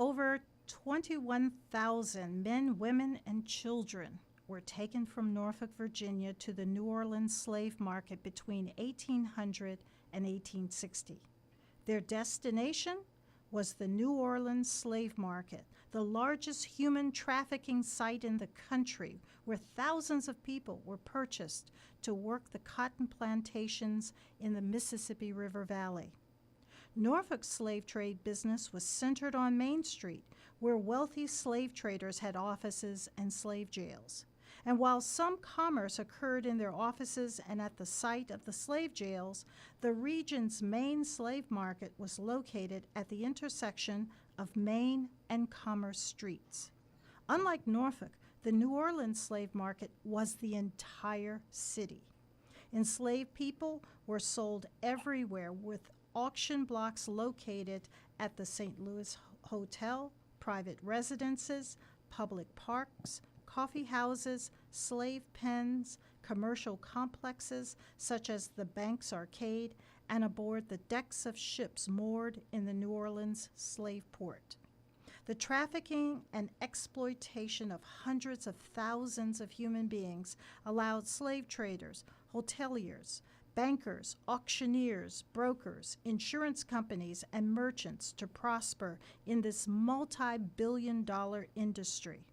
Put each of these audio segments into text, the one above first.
Over 21,000 men, women, and children were taken from Norfolk, Virginia to the New Orleans slave market between 1800 and 1860. Their destination was the New Orleans slave market, the largest human trafficking site in the country, where thousands of people were purchased to work the cotton plantations in the Mississippi River Valley. Norfolk's slave trade business was centered on Main Street, where wealthy slave traders had offices and slave jails. And while some commerce occurred in their offices and at the site of the slave jails, the region's main slave market was located at the intersection of Main and Commerce Streets. Unlike Norfolk, the New Orleans slave market was the entire city. Enslaved people were sold everywhere, with auction blocks located at the St. Louis Hotel, private residences, public parks, coffee houses, slave pens, commercial complexes such as the Banks Arcade, and aboard the decks of ships moored in the New Orleans slave port. The trafficking and exploitation of hundreds of thousands of human beings allowed slave traders, hoteliers, bankers, auctioneers, brokers, insurance companies, and merchants to prosper in this multi-billion-dollar industry.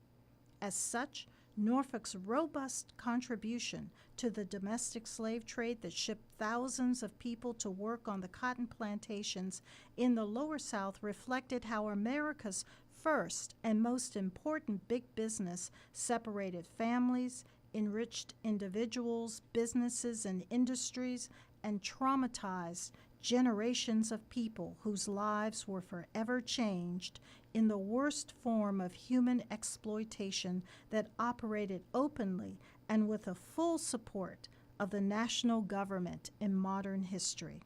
As such, Norfolk's robust contribution to the domestic slave trade that shipped thousands of people to work on the cotton plantations in the Lower South reflected how America's first and most important big business separated families, enriched individuals, businesses, and industries, and traumatized generations of people whose lives were forever changed in the worst form of human exploitation that operated openly and with the full support of the national government in modern history.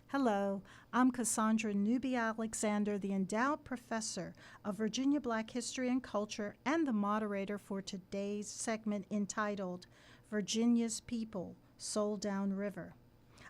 Hello, I'm Cassandra Newby Alexander, the endowed professor of Virginia Black History and Culture and the moderator for today's segment entitled Virginia's People, Soul Down River.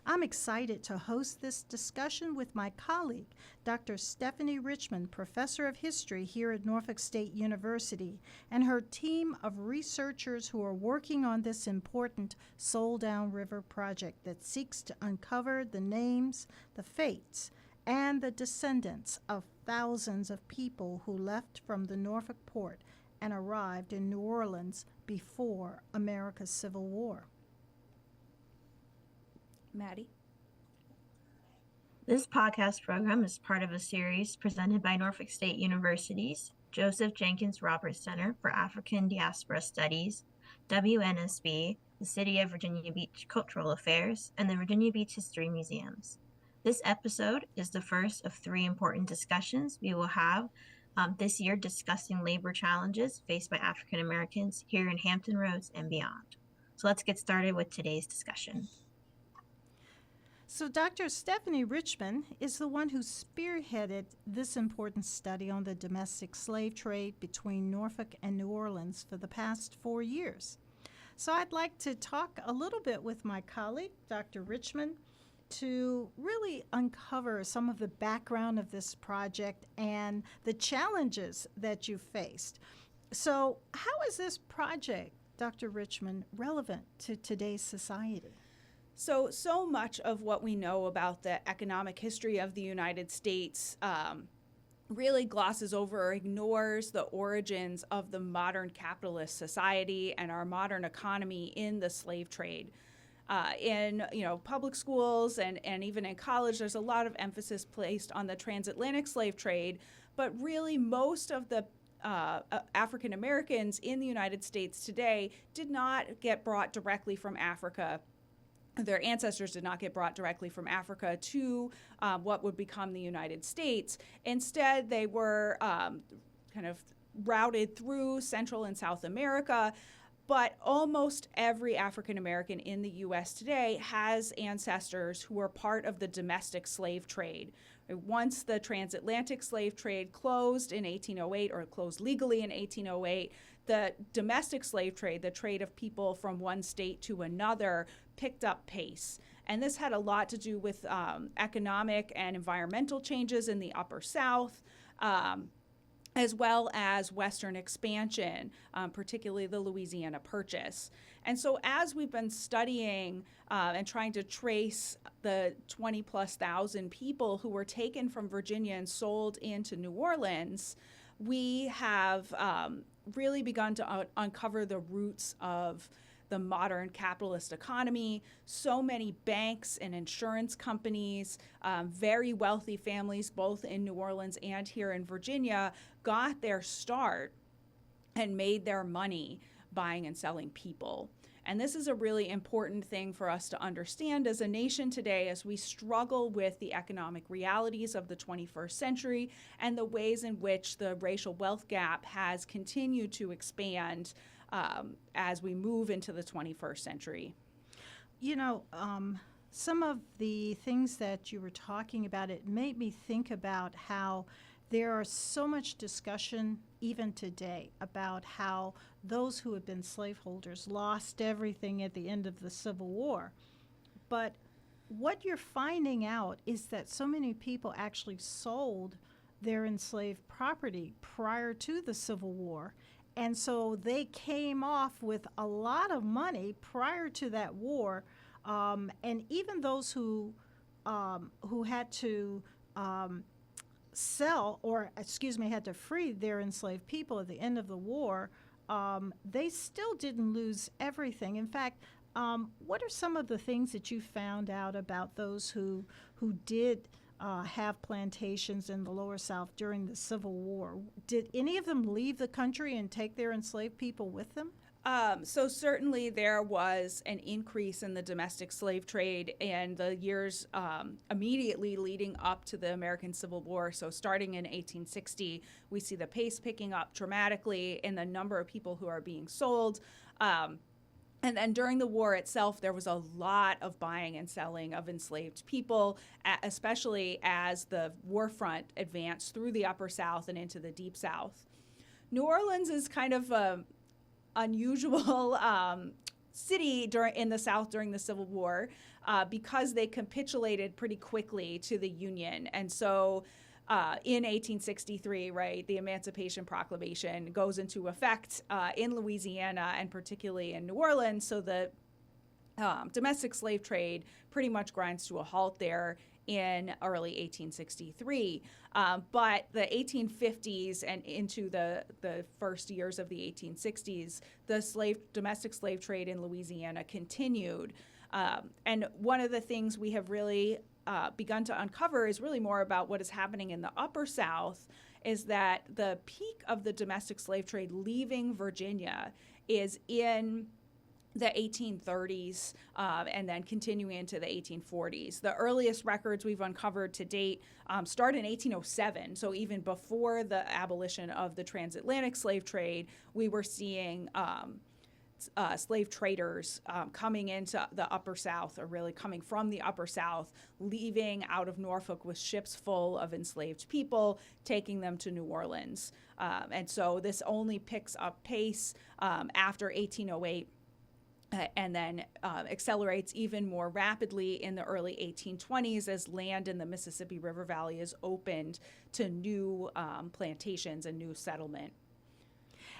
I'm excited to host this discussion with my colleague, Dr. Stephanie Richmond, professor of history here at Norfolk State University, and her team of researchers who are working on this important Soul Down River project that seeks to uncover the names, the fates, and the descendants of thousands of people who left from the Norfolk port and arrived in New Orleans before America's Civil War. Maddie. This podcast program is part of a series presented by Norfolk State University's Joseph Jenkins Roberts Center for African Diaspora Studies, WNSB, the City of Virginia Beach Cultural Affairs, and the Virginia Beach History Museums. This episode is the first of 3 important discussions we will have this year discussing labor challenges faced by African Americans here in Hampton Roads and beyond. So let's get started with today's discussion. So Dr. Stephanie Richmond is the one who spearheaded this important study on the domestic slave trade between Norfolk and New Orleans for the past 4 years. So I'd like to talk a little bit with my colleague, Dr. Richmond, to really uncover some of the background of this project and the challenges that you faced. So how is this project, Dr. Richmond, relevant to today's society? So much of what we know about the economic history of the United States really glosses over or ignores the origins of the modern capitalist society and our modern economy in the slave trade. In public schools and even in college, there's a lot of emphasis placed on the transatlantic slave trade, but really most of the African Americans in the United States today did not get brought directly from Africa. Their ancestors did not get brought directly from Africa to what would become the United States. Instead, they were kind of routed through Central and South America. But almost every African American in the U.S. today has ancestors who are part of the domestic slave trade. Once the transatlantic slave trade closed in 1808, or closed legally in 1808, the domestic slave trade, the trade of people from one state to another, picked up pace. And this had a lot to do with economic and environmental changes in the Upper South. as well as Western expansion, particularly the Louisiana Purchase. And so as we've been studying and trying to trace the 20+ thousand people who were taken from Virginia and sold into New Orleans, we have really begun to uncover the roots of the modern capitalist economy. So many banks and insurance companies, very wealthy families, both in New Orleans and here in Virginia, got their start and made their money buying and selling people. And this is a really important thing for us to understand as a nation today as we struggle with the economic realities of the 21st century and the ways in which the racial wealth gap has continued to expand as we move into the 21st century. You know, some of the things that you were talking about, it made me think about how there are so much discussion even today about how those who have been slaveholders lost everything at the end of the Civil War. But what you're finding out is that so many people actually sold their enslaved property prior to the Civil War. And so they came off with a lot of money prior to that war. And even those who had to had to free their enslaved people at the end of the war, they still didn't lose everything. In fact, what are some of the things that you found out about those who did have plantations in the Lower South during the Civil War? Did any of them leave the country and take their enslaved people with them? So certainly there was an increase in the domestic slave trade in the years immediately leading up to the American Civil War. So starting in 1860, we see the pace picking up dramatically in the number of people who are being sold. And then during the war itself, there was a lot of buying and selling of enslaved people, especially as the war front advanced through the Upper South and into the Deep South. New Orleans is kind of an unusual city in the South during the Civil War because they capitulated pretty quickly to the Union. And so in 1863, right, the Emancipation Proclamation goes into effect in Louisiana and particularly in New Orleans. So the domestic slave trade pretty much grinds to a halt there in early 1863. But the 1850s and into the first years of the 1860s, the domestic slave trade in Louisiana continued. And one of the things we have really begun to uncover is really more about what is happening in the Upper South, is that the peak of the domestic slave trade leaving Virginia is in the 1830s and then continuing into the 1840s. The earliest records we've uncovered to date start in 1807. So even before the abolition of the transatlantic slave trade, we were seeing slave traders coming into the Upper South, or really coming from the Upper South, leaving out of Norfolk with ships full of enslaved people, taking them to New Orleans. And so this only picks up pace after 1808. And then accelerates even more rapidly in the early 1820s as land in the Mississippi River Valley is opened to new plantations and new settlement.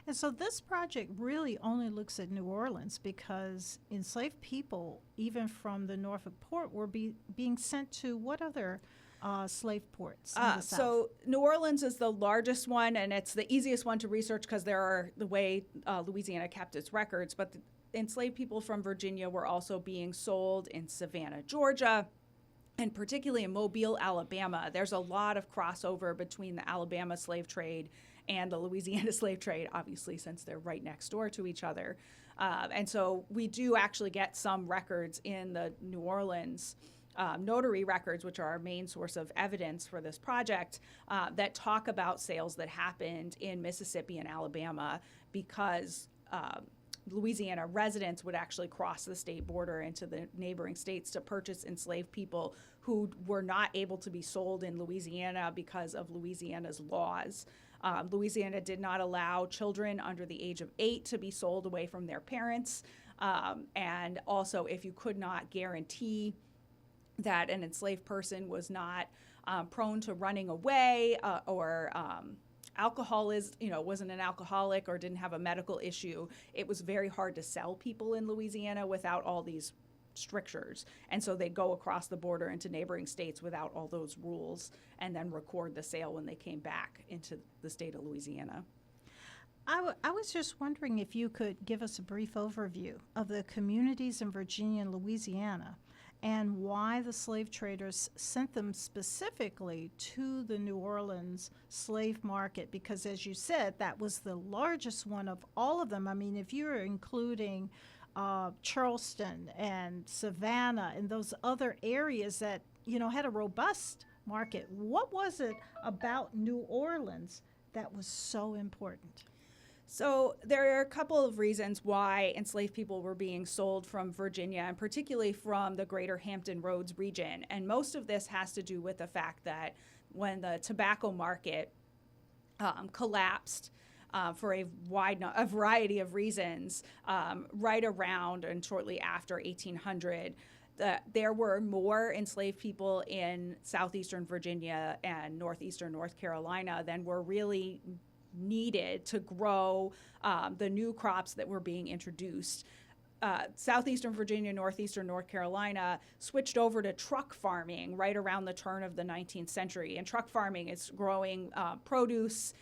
And so this project really only looks at New Orleans because enslaved people, even from the Norfolk port, were being sent to what other slave ports in the South? So New Orleans is the largest one, and it's the easiest one to research because the way Louisiana kept its records. But enslaved people from Virginia were also being sold in Savannah, Georgia, and particularly in Mobile, Alabama. There's a lot of crossover between the Alabama slave trade and the Louisiana slave trade, obviously, since they're right next door to each other. And so we do actually get some records in the New Orleans notary records, which are our main source of evidence for this project, that talk about sales that happened in Mississippi and Alabama because Louisiana residents would actually cross the state border into the neighboring states to purchase enslaved people who were not able to be sold in Louisiana because of Louisiana's laws. Louisiana did not allow children under the age of 8 to be sold away from their parents. And also, if you could not guarantee that an enslaved person was not prone to running away or wasn't an alcoholic or didn't have a medical issue, it was very hard to sell people in Louisiana without all these strictures. And so they'd go across the border into neighboring states without all those rules and then record the sale when they came back into the state of Louisiana. I was just wondering if you could give us a brief overview of the communities in Virginia and Louisiana and why the slave traders sent them specifically to the New Orleans slave market, because as you said, that was the largest one of all of them. I mean, if you're including Charleston and Savannah and those other areas that, had a robust market, what was it about New Orleans that was so important? So there are a couple of reasons why enslaved people were being sold from Virginia, and particularly from the greater Hampton Roads region. And most of this has to do with the fact that when the tobacco market collapsed for a variety of reasons, right around and shortly after 1800, there were more enslaved people in southeastern Virginia and northeastern North Carolina than were really needed to grow the new crops that were being introduced. Southeastern Virginia, northeastern North Carolina switched over to truck farming right around the turn of the 19th century. And truck farming is growing produce,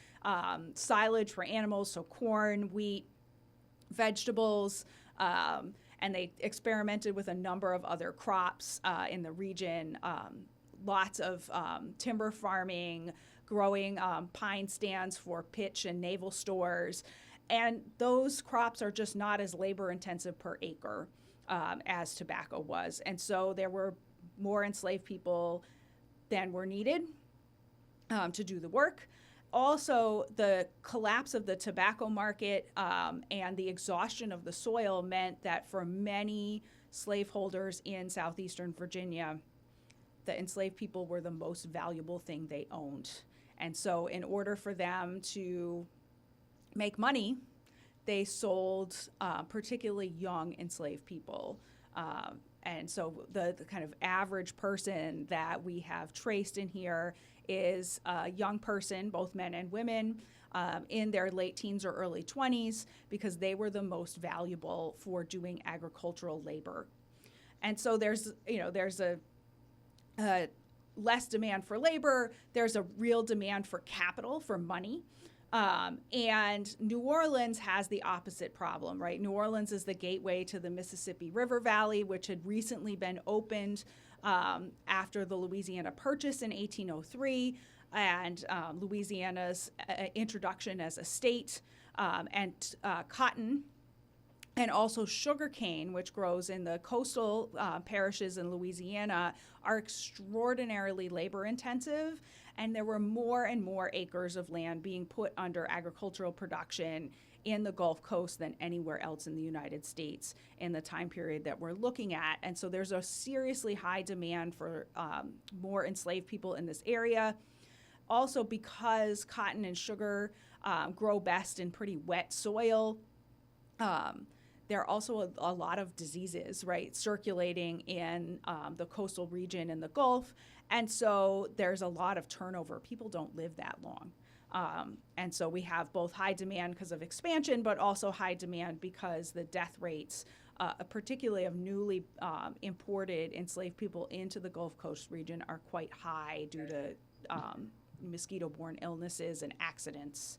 silage for animals, so corn, wheat, vegetables, and they experimented with a number of other crops in the region, lots of timber farming, growing pine stands for pitch and naval stores. And those crops are just not as labor intensive per acre as tobacco was. And so there were more enslaved people than were needed to do the work. Also, the collapse of the tobacco market and the exhaustion of the soil meant that for many slaveholders in southeastern Virginia, the enslaved people were the most valuable thing they owned. And so in order for them to make money, they sold particularly young enslaved people. And so the kind of average person that we have traced in here is a young person, both men and women, in their late teens or early 20s, because they were the most valuable for doing agricultural labor. And so there's a less demand for labor, there's a real demand for capital, for money. And New Orleans has the opposite problem, right? New Orleans is the gateway to the Mississippi River Valley, which had recently been opened after the Louisiana Purchase in 1803 and Louisiana's introduction as a state, and cotton, and also sugarcane, which grows in the coastal parishes in Louisiana, are extraordinarily labor intensive. And there were more and more acres of land being put under agricultural production in the Gulf Coast than anywhere else in the United States in the time period that we're looking at. And so there's a seriously high demand for more enslaved people in this area. Also, because cotton and sugar grow best in pretty wet soil, there are also a lot of diseases, right, circulating in the coastal region in the Gulf. And so there's a lot of turnover. People don't live that long. And so we have both high demand because of expansion, but also high demand because the death rates, particularly of newly imported enslaved people into the Gulf Coast region, are quite high due to mosquito-borne illnesses and accidents.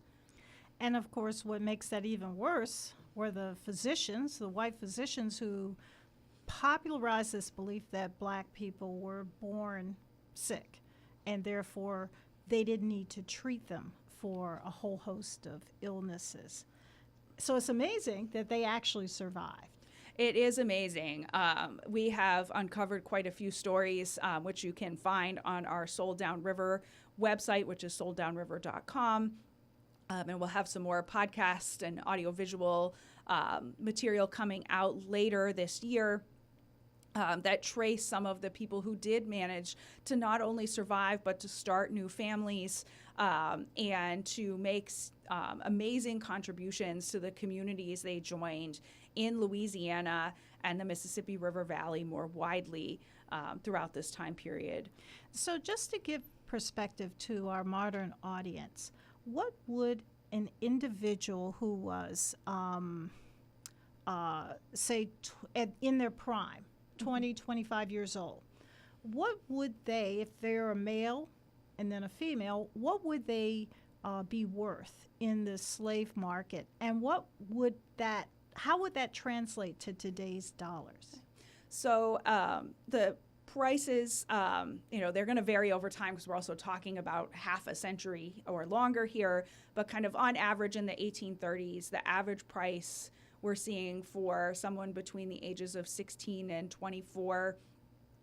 And of course, what makes that even worse were the physicians, the white physicians, who popularized this belief that black people were born sick, and therefore they didn't need to treat them for a whole host of illnesses. So it's amazing that they actually survived. It is amazing. We have uncovered quite a few stories, which you can find on our Soul Down River website, which is souldownriver.com. And we'll have some more podcast and audiovisual material coming out later this year that trace some of the people who did manage to not only survive, but to start new families and to make amazing contributions to the communities they joined in Louisiana and the Mississippi River Valley more widely throughout this time period. So just to give perspective to our modern audience, what would an individual who was, say, in their prime, 20, 25 years old, what would they, if they're a male and then a female, what would they be worth in the slave market? And how would that translate to today's dollars? So the prices, they're going to vary over time because we're also talking about half a century or longer here, but kind of on average in the 1830s, the average price we're seeing for someone between the ages of 16 and 24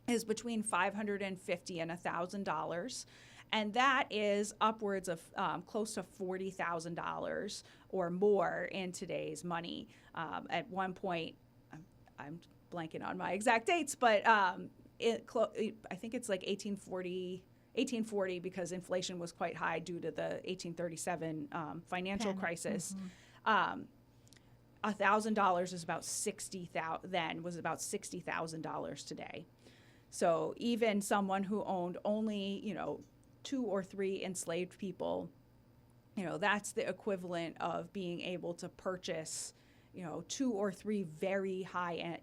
is between $550 and $1,000. And that is upwards of close to $40,000 or more in today's money. At one point, I'm blanking on my exact dates, but I think it's like 1840 because inflation was quite high due to the 1837 financial crisis. $1,000 is about $60,000 today. So even someone who owned only, 2 or 3 enslaved people, that's the equivalent of being able to purchase, 2 or 3 very high end,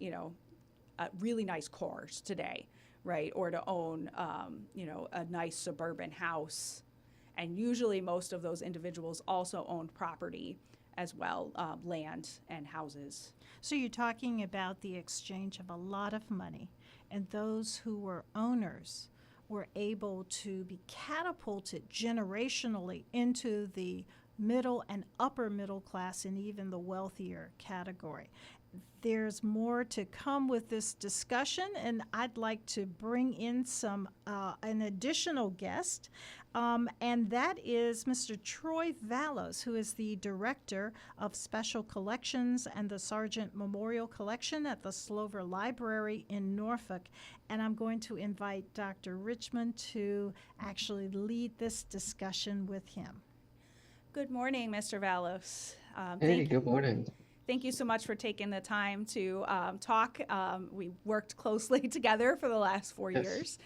really nice cars today, right? Or to own, a nice suburban house. And usually most of those individuals also owned property as well, land and houses. So you're talking about the exchange of a lot of money, and those who were owners were able to be catapulted generationally into the middle and upper middle class and even the wealthier category. There's more to come with this discussion, and I'd like to bring in an additional guest, and that is Mr. Troy Vallows, who is the Director of Special Collections and the Sargent Memorial Collection at the Slover Library in Norfolk. And I'm going to invite Dr. Richmond to actually lead this discussion with him. Good morning, Mr. Vallows. Hey, good morning. Thank you so much for taking the time to talk. We worked closely together for the last 4 years.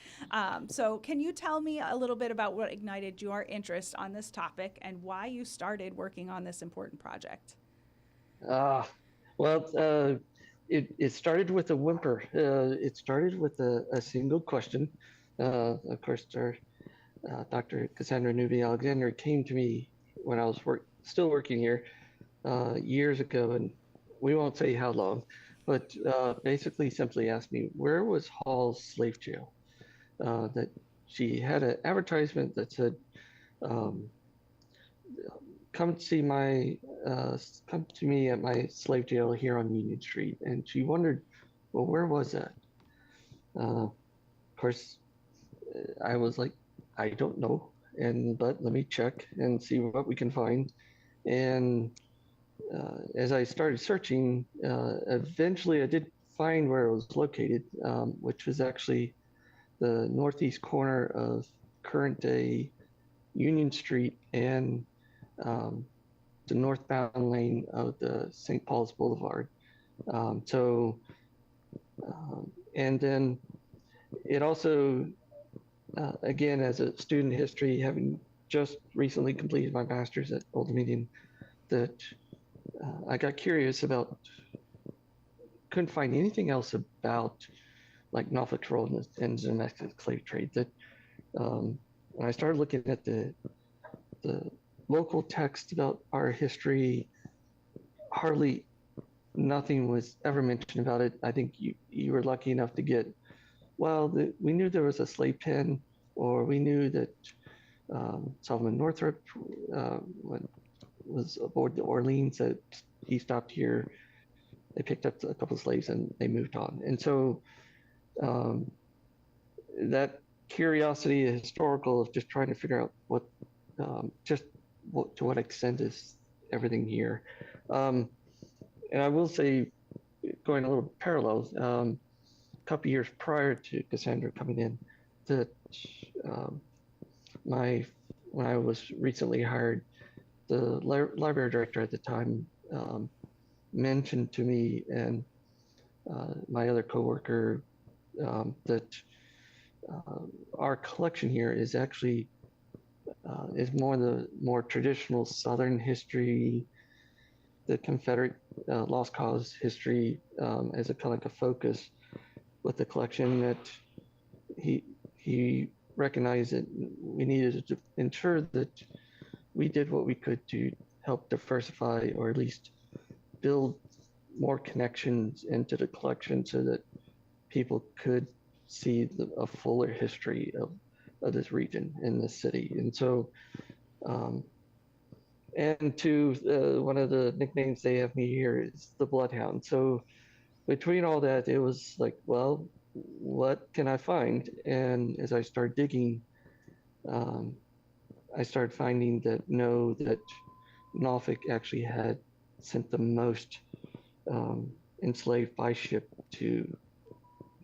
So can you tell me a little bit about what ignited your interest on this topic and why you started working on this important project? It started with a whimper. It started with a single question. Of course, Dr. Cassandra Newby-Alexander came to me when I was still working here years ago, and we won't say how long, but basically simply asked me, where was Hall's slave jail? That she had an advertisement that said, come to me at my slave jail here on Union Street. And she wondered, well, where was that? Of course, I was like, I don't know, but let me check and see what we can find. And as I started searching, eventually I did find where it was located, which was actually the northeast corner of current day Union Street and the northbound lane of the St. Paul's Boulevard. And then it also, again, as a student history, having just recently completed my master's at Old Dominion, that I got curious about, couldn't find anything else about like Norfolk's role in the domestic slave trade. That when I started looking at the local text about our history, hardly nothing was ever mentioned about it. I think you were lucky enough to get, we knew there was a slave pen, or we knew that Solomon Northrop was aboard the Orleans, that he stopped here, they picked up a couple of slaves and they moved on. And so that curiosity, historical, of just trying to figure out to what extent is everything here. And I will say, going a little parallel, a couple years prior to Cassandra coming in, that when I was recently hired, the library director at the time mentioned to me and my other coworker that our collection here is actually is more traditional Southern history, the Confederate lost cause history as a kind of like a focus with the collection that he recognized that we needed to ensure that we did what we could to help diversify or at least build more connections into the collection so that people could see a fuller history of this region in this city. And so, and to one of the nicknames they have me here is the Bloodhound. So between all that, it was like, well, what can I find? And as I started digging, I started finding that Norfolk actually had sent the most enslaved by ship to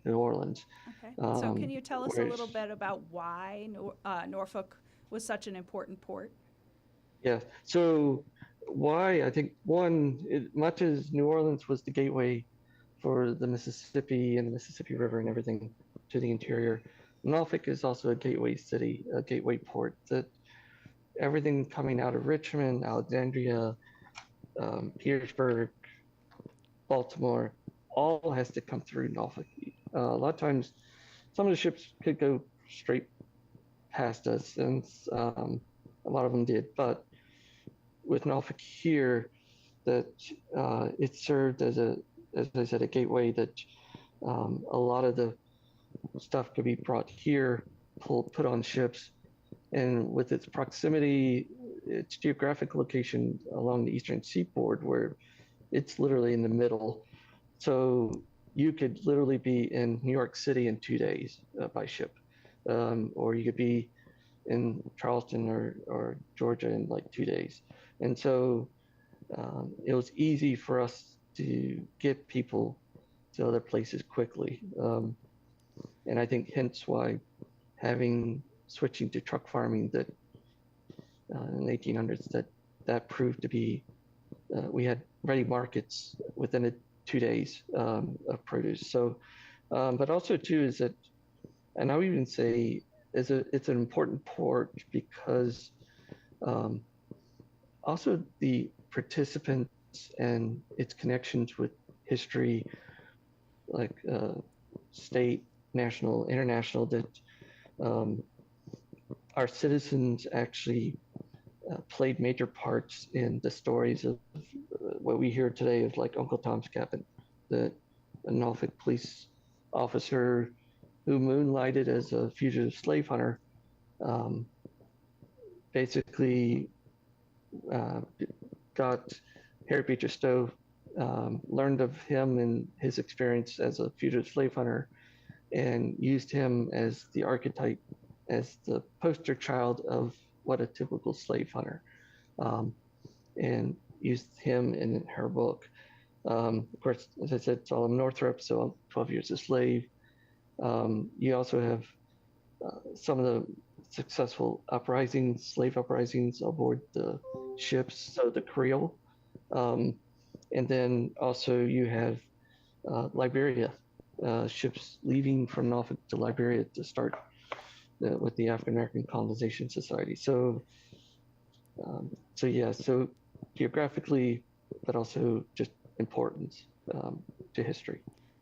New Orleans. Okay. So can you tell us a little bit about why Norfolk was such an important port? Yeah. So why? I think one, much as New Orleans was the gateway for the Mississippi and the Mississippi River and everything to the interior, Norfolk is also a gateway city, a gateway port. That everything coming out of Richmond, Alexandria, Petersburg, Baltimore, all has to come through Norfolk. A lot of times, some of the ships could go straight past us, and a lot of them did. But with Norfolk here, that it served as I said, a gateway that a lot of the stuff could be brought here, put on ships, and with its proximity, its geographic location along the eastern seaboard, where it's literally in the middle. So you could literally be in New York City in 2 days by ship, or you could be in Charleston or Georgia in like 2 days. And so it was easy for us to get people to other places quickly. And I think hence why switching to truck farming that in the 1800s, that proved to be, we had ready markets within 2 days of produce. So, but also too is that, and I would even say it's an important port because also the participants and its connections with history, like state, national, international, that our citizens actually played major parts in the stories of what we hear today of like Uncle Tom's Cabin, a Norfolk police officer who moonlighted as a fugitive slave hunter, basically got Harry Beecher Stowe, learned of him and his experience as a fugitive slave hunter, and used him as the archetype, as the poster child of what a typical slave hunter, and used him in her book. Of course, as I said, Solomon Northrop, so 12 Years a Slave. You also have some of the successful slave uprisings aboard the ships, so the Creole. And then also you have Liberia, ships leaving from Norfolk to Liberia to start with the African American Colonization Society. So geographically, but also just importance to history.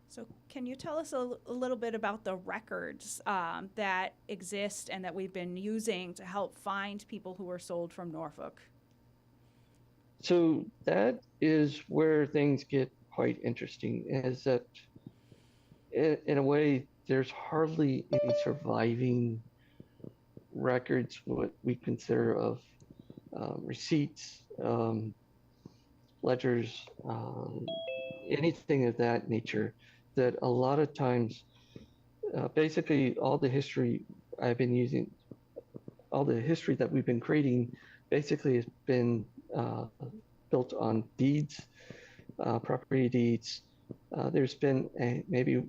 So can you tell us a little bit about the records that exist and that we've been using to help find people who were sold from Norfolk? So that is where things get quite interesting, is that in a way, there's hardly any surviving records, what we consider of receipts, ledgers, anything of that nature, that a lot of times, basically all the history I've been using, all the history that we've been creating basically has been built on deeds, property deeds. There's been maybe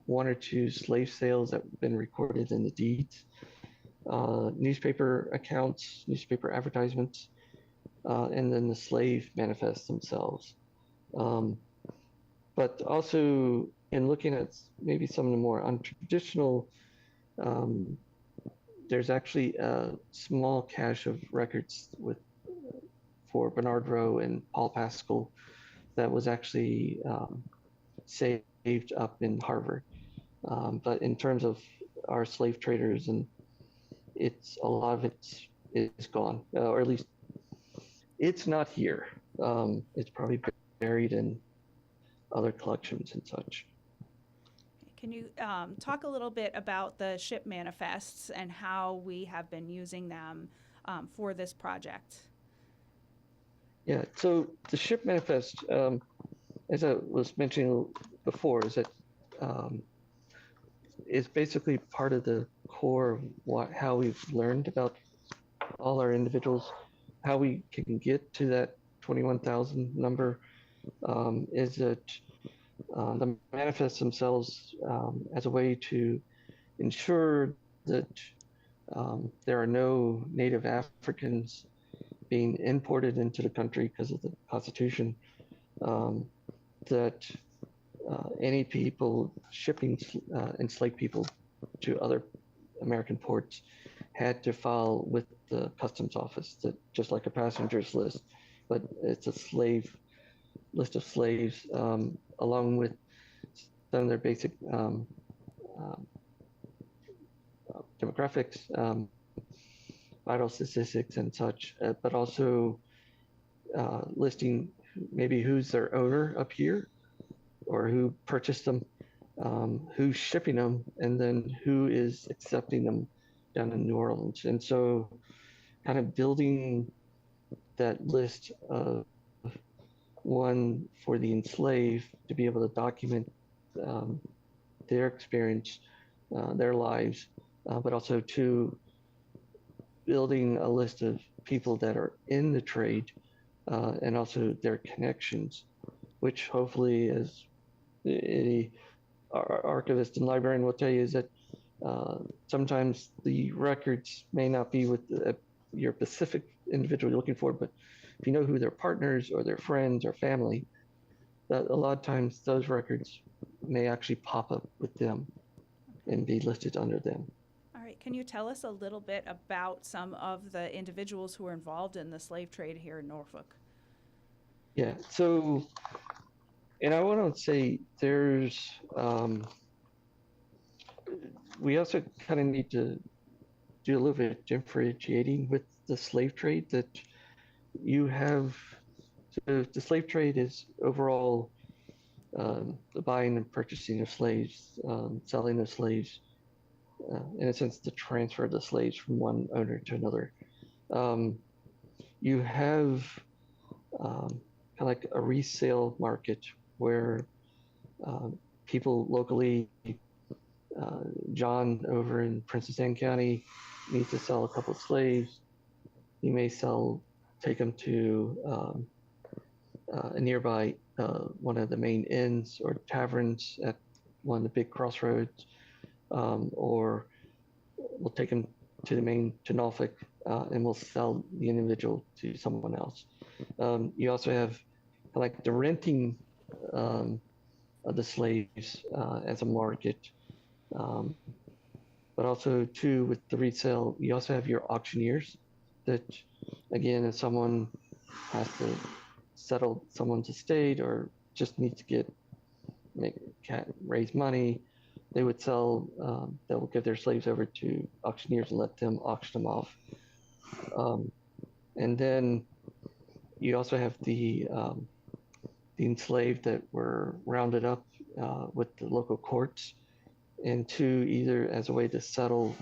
1 or 2 slave sales that have been recorded in the deeds, newspaper accounts, newspaper advertisements, and then the slave manifests themselves. But also in looking at maybe some of the more untraditional there's actually a small cache of records for Bernard Rowe and Paul Pascal that was actually saved up in Harvard. But in terms of our slave traders, and a lot of it's gone, or at least it's not here. It's probably buried in other collections and such. Can you talk a little bit about the ship manifests and how we have been using them for this project? Yeah, so the ship manifest, as I was mentioning before, is basically part of the core of how we've learned about all our individuals, how we can get to that 21,000 number. Is that the manifests themselves as a way to ensure that there are no native Africans being imported into the country because of the Constitution, that any people shipping enslaved people to other American ports had to file with the customs office, that just like a passenger's list, but it's a list of slaves, along with some of their basic demographics, vital statistics and such, but also listing maybe who's their owner up here, or who purchased them, who's shipping them, and then who is accepting them down in New Orleans. And so kind of building that list of one for the enslaved to be able to document their experience, their lives, but also two, building a list of people that are in the trade and also their connections, which hopefully, as any archivist and librarian will tell you, is that sometimes the records may not be with your specific individual you're looking for, but if you know who their partners or their friends or family, that a lot of times those records may actually pop up with them and be listed under them. All right, can you tell us a little bit about some of the individuals who were involved in the slave trade here in Norfolk? Yeah, so, and I want to say there's, we also kind of need to do a little bit of differentiating with the slave trade, that you have, so the slave trade is overall the buying and purchasing of slaves, selling of slaves, in a sense, the transfer of the slaves from one owner to another. You have kind of like a resale market where people locally, John over in Princess Anne County needs to sell a couple of slaves. He may take them to a nearby one of the main inns or taverns at one of the big crossroads, or we'll take them to Norfolk, and we'll sell the individual to someone else. You also have like the renting of the slaves as a market, but also too with the resale, you also have your auctioneers that, again, if someone has to settle someone's estate or just needs to raise money, they would sell, they will give their slaves over to auctioneers and let them auction them off. And then you also have the enslaved that were rounded up with the local courts, and two, either as a way to settle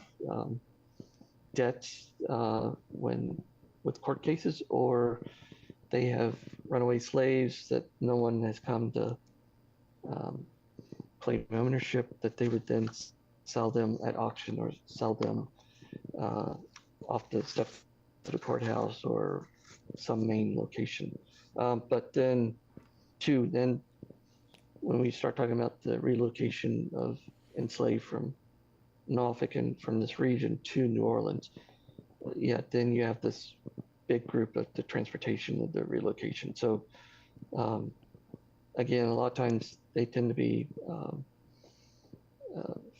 debts with court cases, or they have runaway slaves that no one has come to claim ownership, that they would then sell them at auction or sell them off the steps to the courthouse or some main location. But then when we start talking about the relocation of enslaved from Norfolk and from this region to New Orleans, then you have this big group of the transportation of the relocation. So again, a lot of times they tend to be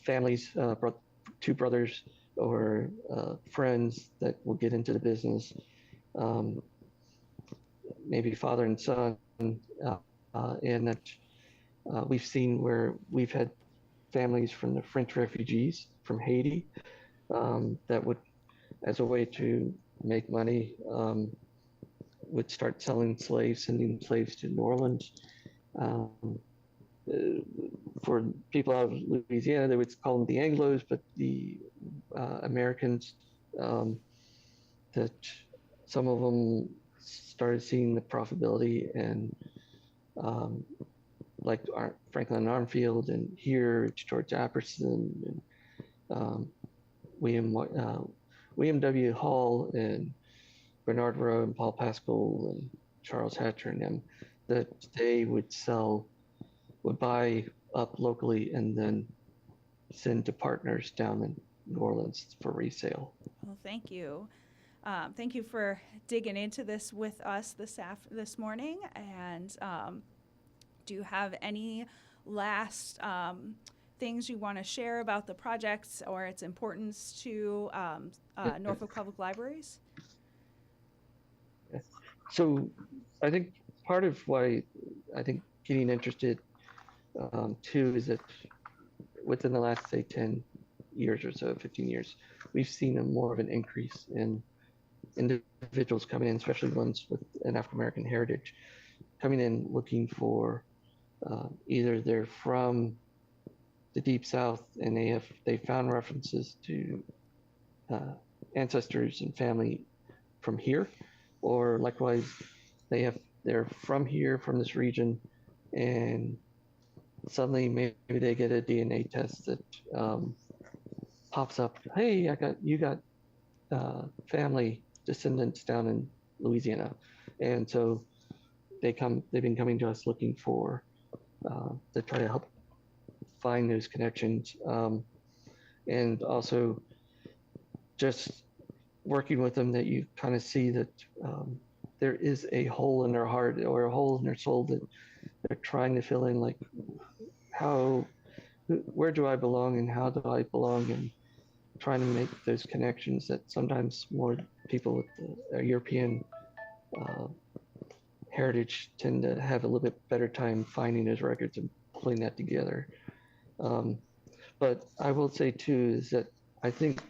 families, two brothers or friends that will get into the business, um, maybe father and son, and that we've seen where we've had families from the French refugees from Haiti that would, as a way to make money, would start selling slaves, sending slaves to New Orleans. Um, for people out of Louisiana, they would call them the Anglos, but the Americans, that some of them started seeing the profitability and like Franklin Armfield and here George Apperson and William W. Hall and Bernard Rowe and Paul Pascal and Charles Hatcher and them, that they would buy up locally and then send to partners down in New Orleans for resale. Well, thank you. Thank you for digging into this with us this morning. And do you have any last things you want to share about the project or its importance to Norfolk Public Libraries? So I think part of why I think getting interested too is that within the last, say, 10 years or so, 15 years, we've seen more of an increase in individuals coming in, especially ones with an African American heritage, coming in looking for either they're from the Deep South and they found references to ancestors and family from here, or likewise they're from here, from this region, and suddenly maybe they get a DNA test that pops up. Hey, you got family descendants down in Louisiana, and so they've been coming to us looking for to try to help find those connections, and also just working with them, that you kind of see that there is a hole in their heart or a hole in their soul that they're trying to fill in, like where do I belong and how do I belong, and trying to make those connections that sometimes more people with the European heritage tend to have a little bit better time finding those records and pulling that together. But I will say too is that I think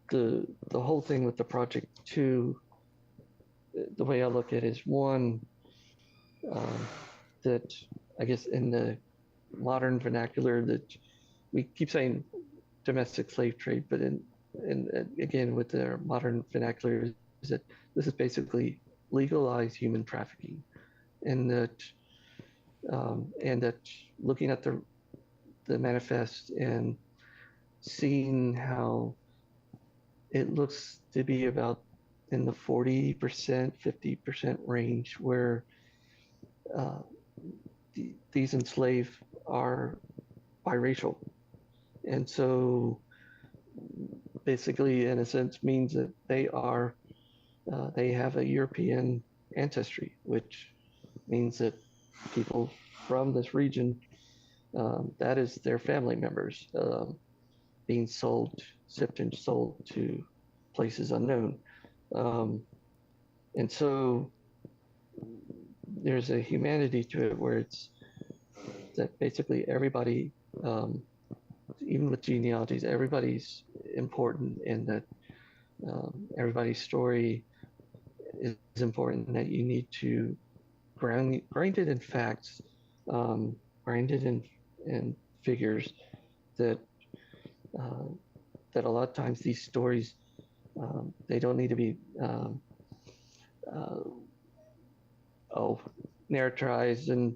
the whole thing with the project too, the way I look at it is one, that I guess in the modern vernacular that we keep saying domestic slave trade, but in again with the modern vernacular is that this is basically legalized human trafficking, and that looking at the manifest and seeing how it looks to be about in the 40%, 50% range where these enslaved are biracial. And so basically, in a sense, means that they have a European ancestry, which means that people from this region, that is their family members, being shipped and sold to places unknown. And so there's a humanity to it where it's that basically everybody, even with genealogies, everybody's important, and that everybody's story is important, and that you need to ground it in facts, ground it in figures, that that a lot of times these stories, they don't need to be narratized and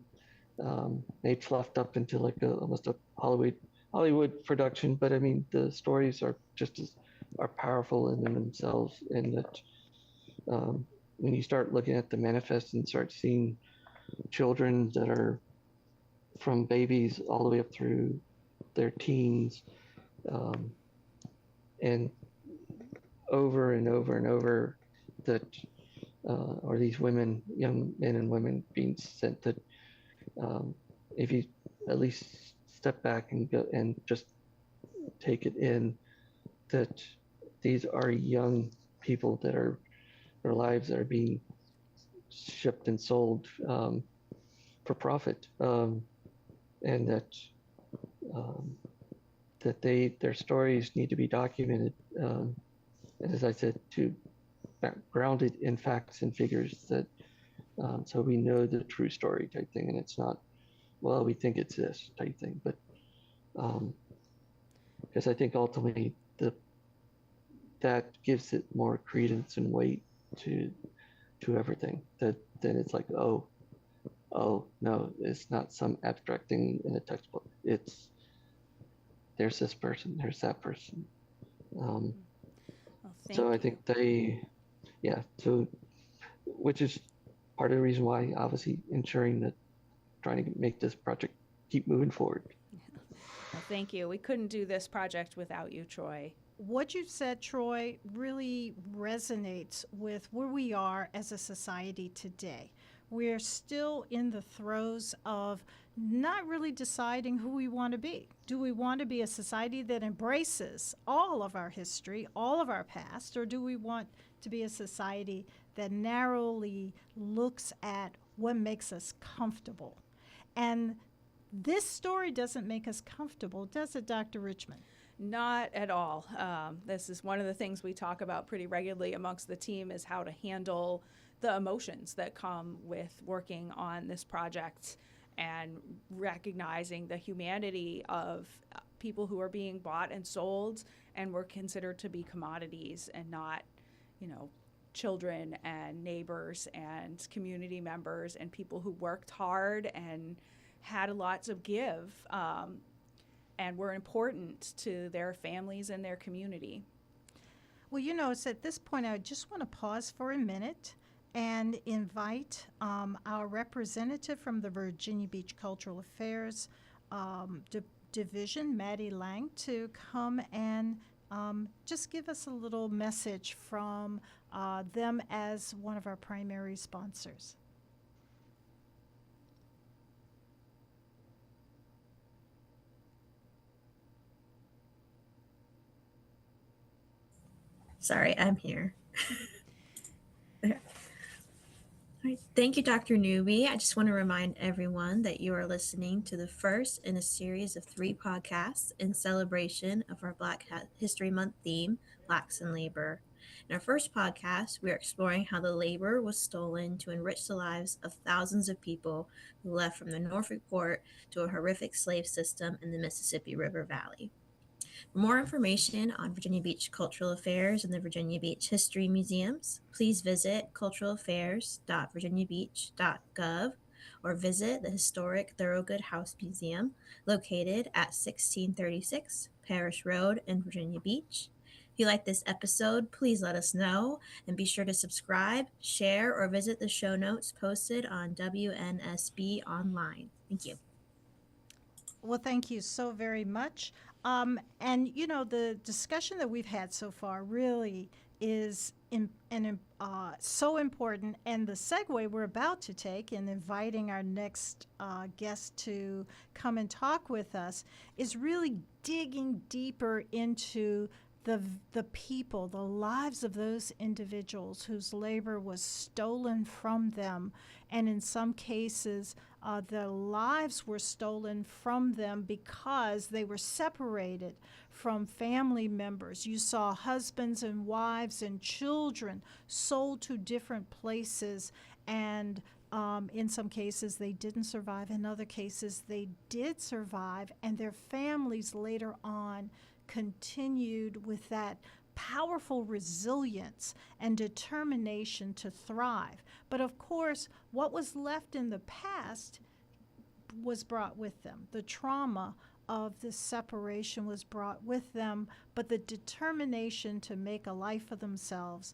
made fluffed up into like almost a Hollywood production. But I mean, the stories are are powerful in themselves, and that when you start looking at the manifest and start seeing children that are from babies all the way up through their teens, and over and over and over, that or these women, young men and women being sent, that if you at least step back and go and just take it in, that these are young people that are, their lives are being shipped and sold for profit, and um, that their stories need to be documented, and as I said, to grounded in facts and figures, that so we know the true story type thing, and it's not, well, we think it's this type thing, but because I think ultimately that gives it more credence and weight to everything. That then it's like, oh no, it's not some abstract thing in a textbook. It's there's this person, there's that person. Well, So I thank you. think so which is part of the reason why, obviously, ensuring that trying to make this project keep moving forward. Well, thank you. We couldn't do this project without you, Troy. What you've said, Troy, really resonates with where we are as a society today. We're still in the throes of not really deciding who we want to be. Do we want to be a society that embraces all of our history, all of our past, or do we want to be a society that narrowly looks at what makes us comfortable? And this story doesn't make us comfortable, does it, Dr. Richmond? Not at all. This is one of the things we talk about pretty regularly amongst the team, is how to handle the emotions that come with working on this project and recognizing the humanity of people who are being bought and sold and were considered to be commodities and not, children and neighbors and community members and people who worked hard and had lots of give and were important to their families and their community. Well, it's at this point I just want to pause for a minute and invite our representative from the Virginia Beach Cultural Affairs Division, Maddie Lang, to come and just give us a little message from them as one of our primary sponsors. Sorry, I'm here. Okay. All right. Thank you, Dr. Newby. I just want to remind everyone that you are listening to the first in a series of 3 podcasts in celebration of our Black History Month theme, Blacks in Labor. In our first podcast, we are exploring how the labor was stolen to enrich the lives of thousands of people who left from the Norfolk port to a horrific slave system in the Mississippi River Valley. For more information on Virginia Beach Cultural Affairs and the Virginia Beach History Museums, please visit culturalaffairs.virginiabeach.gov or visit the historic Thorogood House Museum located at 1636 Parish Road in Virginia Beach. If you like this episode, please let us know and be sure to subscribe, share, or visit the show notes posted on WNSB online. Thank you. Well, thank you so very much. And, the discussion that we've had so far really is so important. And the segue we're about to take in inviting our next guest to come and talk with us is really digging deeper into the people, the lives of those individuals whose labor was stolen from them. And in some cases, their lives were stolen from them because they were separated from family members. You saw husbands and wives and children sold to different places, and in some cases they didn't survive. In other cases they did survive, and their families later on continued with that powerful resilience and determination to thrive. But of course, what was left in the past was brought with them. The trauma of this separation was brought with them, but the determination to make a life for themselves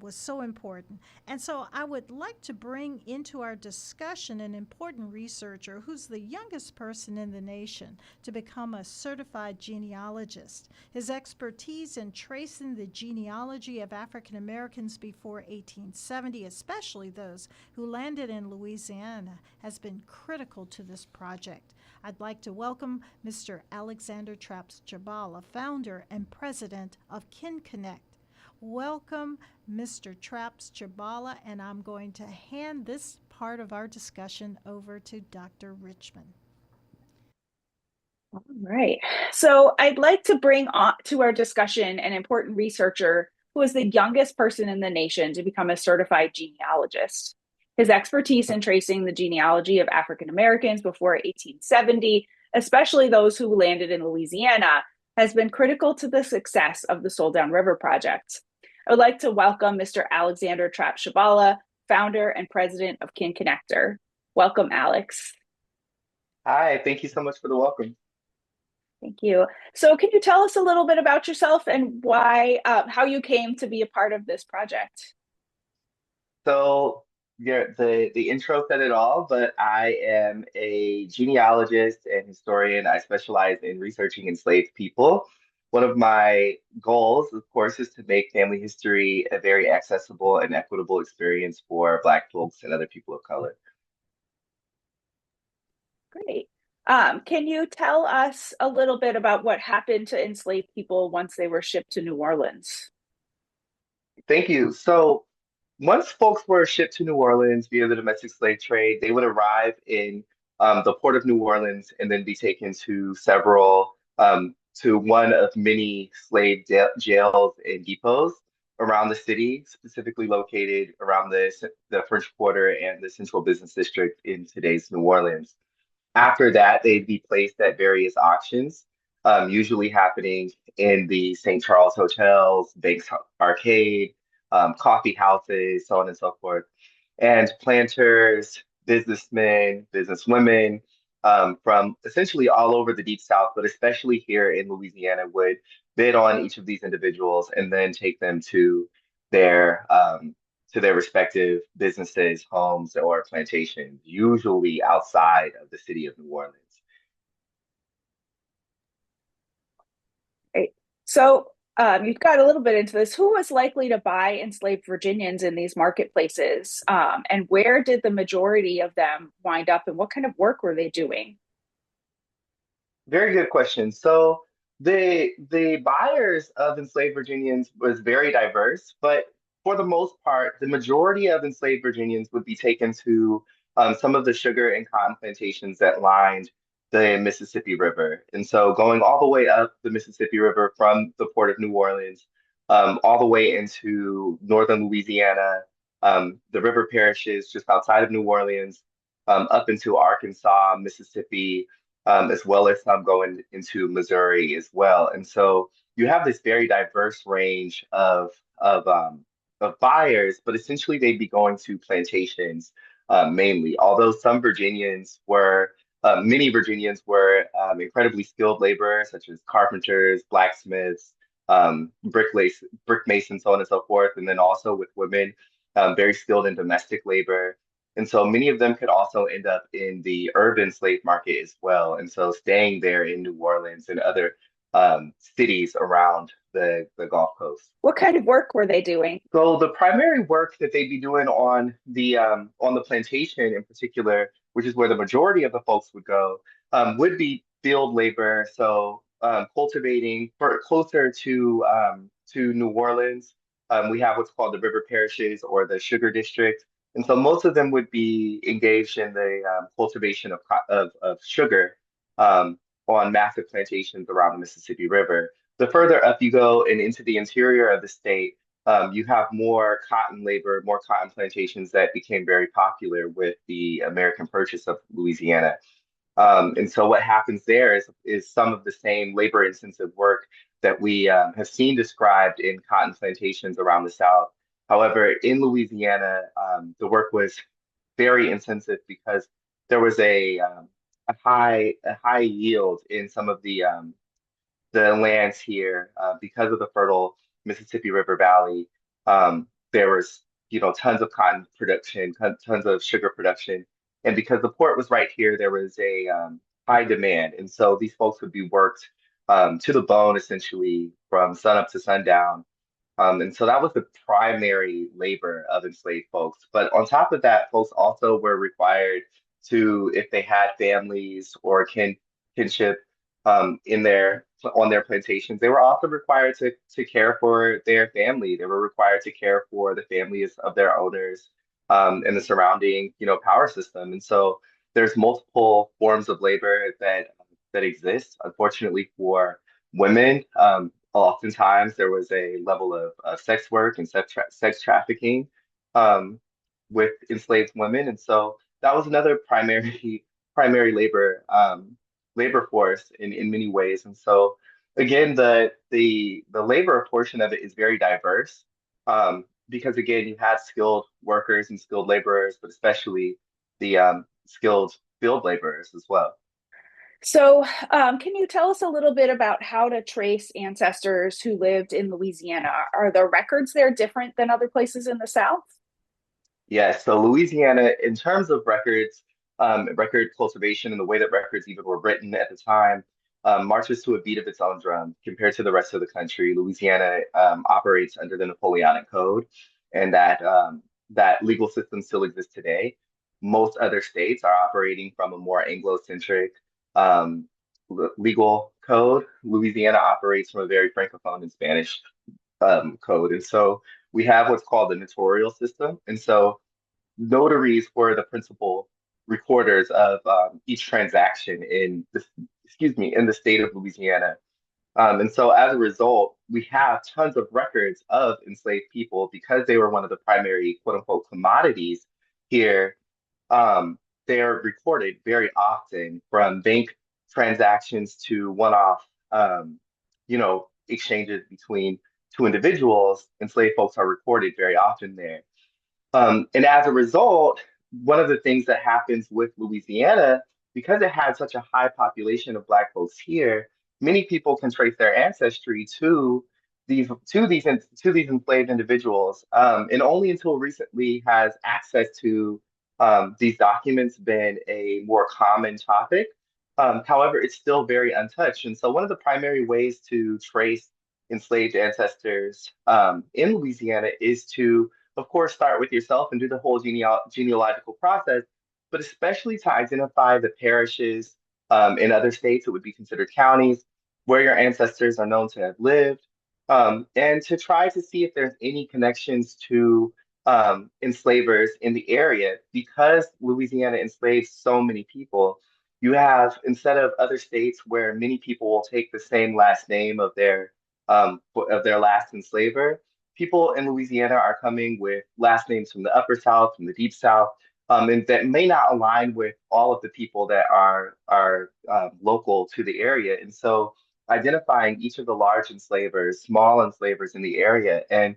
was so important. And so I would like to bring into our discussion an important researcher who's the youngest person in the nation to become a certified genealogist. His expertise in tracing the genealogy of African Americans before 1870, especially those who landed in Louisiana, has been critical to this project. I'd like to welcome Mr. Alexander Traps Jabala, founder and and president of Kin Connect. Welcome, Mr. Traps Chabala, and I'm going to hand this part of our discussion over to Dr. Richmond. All right. So I'd like to bring on to our discussion an important researcher who was the youngest person in the nation to become a certified genealogist. His expertise in tracing the genealogy of African Americans before 1870, especially those who landed in Louisiana, has been critical to the success of the Soul Down River Project. I would like to welcome Mr. Alexander Trapp Chabala, founder and president of Kin Connector. Welcome, Alex. Hi, thank you so much for the welcome. Thank you. So can you tell us a little bit about yourself and why, how you came to be a part of this project? So yeah, the intro said it all, but I am a genealogist and historian. I specialize in researching enslaved people. One of my goals, of course, is to make family history a very accessible and equitable experience for Black folks and other people of color. Great. Can you tell us a little bit about what happened to enslaved people once they were shipped to New Orleans? Thank you. So once folks were shipped to New Orleans via the domestic slave trade, they would arrive in the port of New Orleans and then be taken to to one of many jails and depots around the city, specifically located around the French Quarter and the Central Business District in today's New Orleans. After that, they'd be placed at various auctions, usually happening in the St. Charles hotels, Banks Arcade, coffee houses, so on and so forth. And planters, businessmen, businesswomen from essentially all over the Deep South, but especially here in Louisiana, would bid on each of these individuals and then take them to their respective businesses, homes, or plantations, usually outside of the city of New Orleans. Great. So you've got a little bit into this. Who was likely to buy enslaved Virginians in these marketplaces? And where did the majority of them wind up, and what kind of work were they doing? Very good question. So the buyers of enslaved Virginians was very diverse, but for the most part, the majority of enslaved Virginians would be taken to some of the sugar and cotton plantations that lined the Mississippi River. And so going all the way up the Mississippi River from the port of New Orleans, all the way into northern Louisiana, the river parishes just outside of New Orleans, up into Arkansas, Mississippi, as well as some going into Missouri as well. And so you have this very diverse range of buyers, but essentially they'd be going to plantations mainly. Although many Virginians were incredibly skilled laborers, such as carpenters, blacksmiths, brick masons, so on and so forth. And then also with women, very skilled in domestic labor. And so many of them could also end up in the urban slave market as well. And so staying there in New Orleans and other cities around the Gulf Coast. What kind of work were they doing? So the primary work that they'd be doing on the plantation in particular, which is where the majority of the folks would go, would be field labor. So cultivating closer to New Orleans, we have what's called the river parishes or the sugar district. And so most of them would be engaged in the cultivation of sugar on massive plantations around the Mississippi River. The further up you go and into the interior of the state, you have more cotton labor, more cotton plantations that became very popular with the American purchase of Louisiana. And so what happens there is some of the same labor-intensive work that we have seen described in cotton plantations around the South. However, in Louisiana, the work was very intensive because there was a high yield in some of the lands here because of the fertile Mississippi River Valley. There was tons of cotton production, tons of sugar production, and because the port was right here, there was a high demand, and so these folks would be worked to the bone essentially from sunup to sundown. And so that was the primary labor of enslaved folks. But on top of that, folks also were required to, if they had families or kinship in their on their plantations, they were also required to care for their family. They were required to care for the families of their owners, and the surrounding, power system. And so there's multiple forms of labor that exist. Unfortunately for women, oftentimes there was a level of sex work and sex trafficking, um, with enslaved women. And so that was another primary labor force in many ways. And so again, the labor portion of it is very diverse, because again, you had skilled workers and skilled laborers, but especially the skilled field laborers as well. So, can you tell us a little bit about how to trace ancestors who lived in Louisiana? Are the records there different than other places in the South? Yeah, so Louisiana, in terms of records, record cultivation and the way that records even were written at the time, marches to a beat of its own drum compared to the rest of the country. Louisiana operates under the Napoleonic Code, and that legal system still exists today. Most other states are operating from a more Anglo-centric um, legal code. Louisiana operates from a very Francophone and Spanish code, and so we have what's called the notarial system. And so notaries were the principal recorders of each transaction in the state of Louisiana. And so as a result, we have tons of records of enslaved people because they were one of the primary quote unquote commodities here. um, they're recorded very often, from bank transactions to one-off, exchanges between two individuals. Enslaved folks are recorded very often there. And as a result, one of the things that happens with Louisiana, because it had such a high population of Black folks here, many people can trace their ancestry to these enslaved individuals. And only until recently has access to these documents been a more common topic. However, it's still very untouched. And so one of the primary ways to trace enslaved ancestors in Louisiana is to, of course, start with yourself and do the whole genealogical process, but especially to identify the parishes in other states that would be considered counties where your ancestors are known to have lived, and to try to see if there's any connections to enslavers in the area. Because Louisiana enslaved so many people, you have, instead of other states where many people will take the same last name of their last enslaver, people in Louisiana are coming with last names from the Upper South, from the Deep South, and that may not align with all of the people that are local to the area. And so, identifying each of the large enslavers, small enslavers in the area, and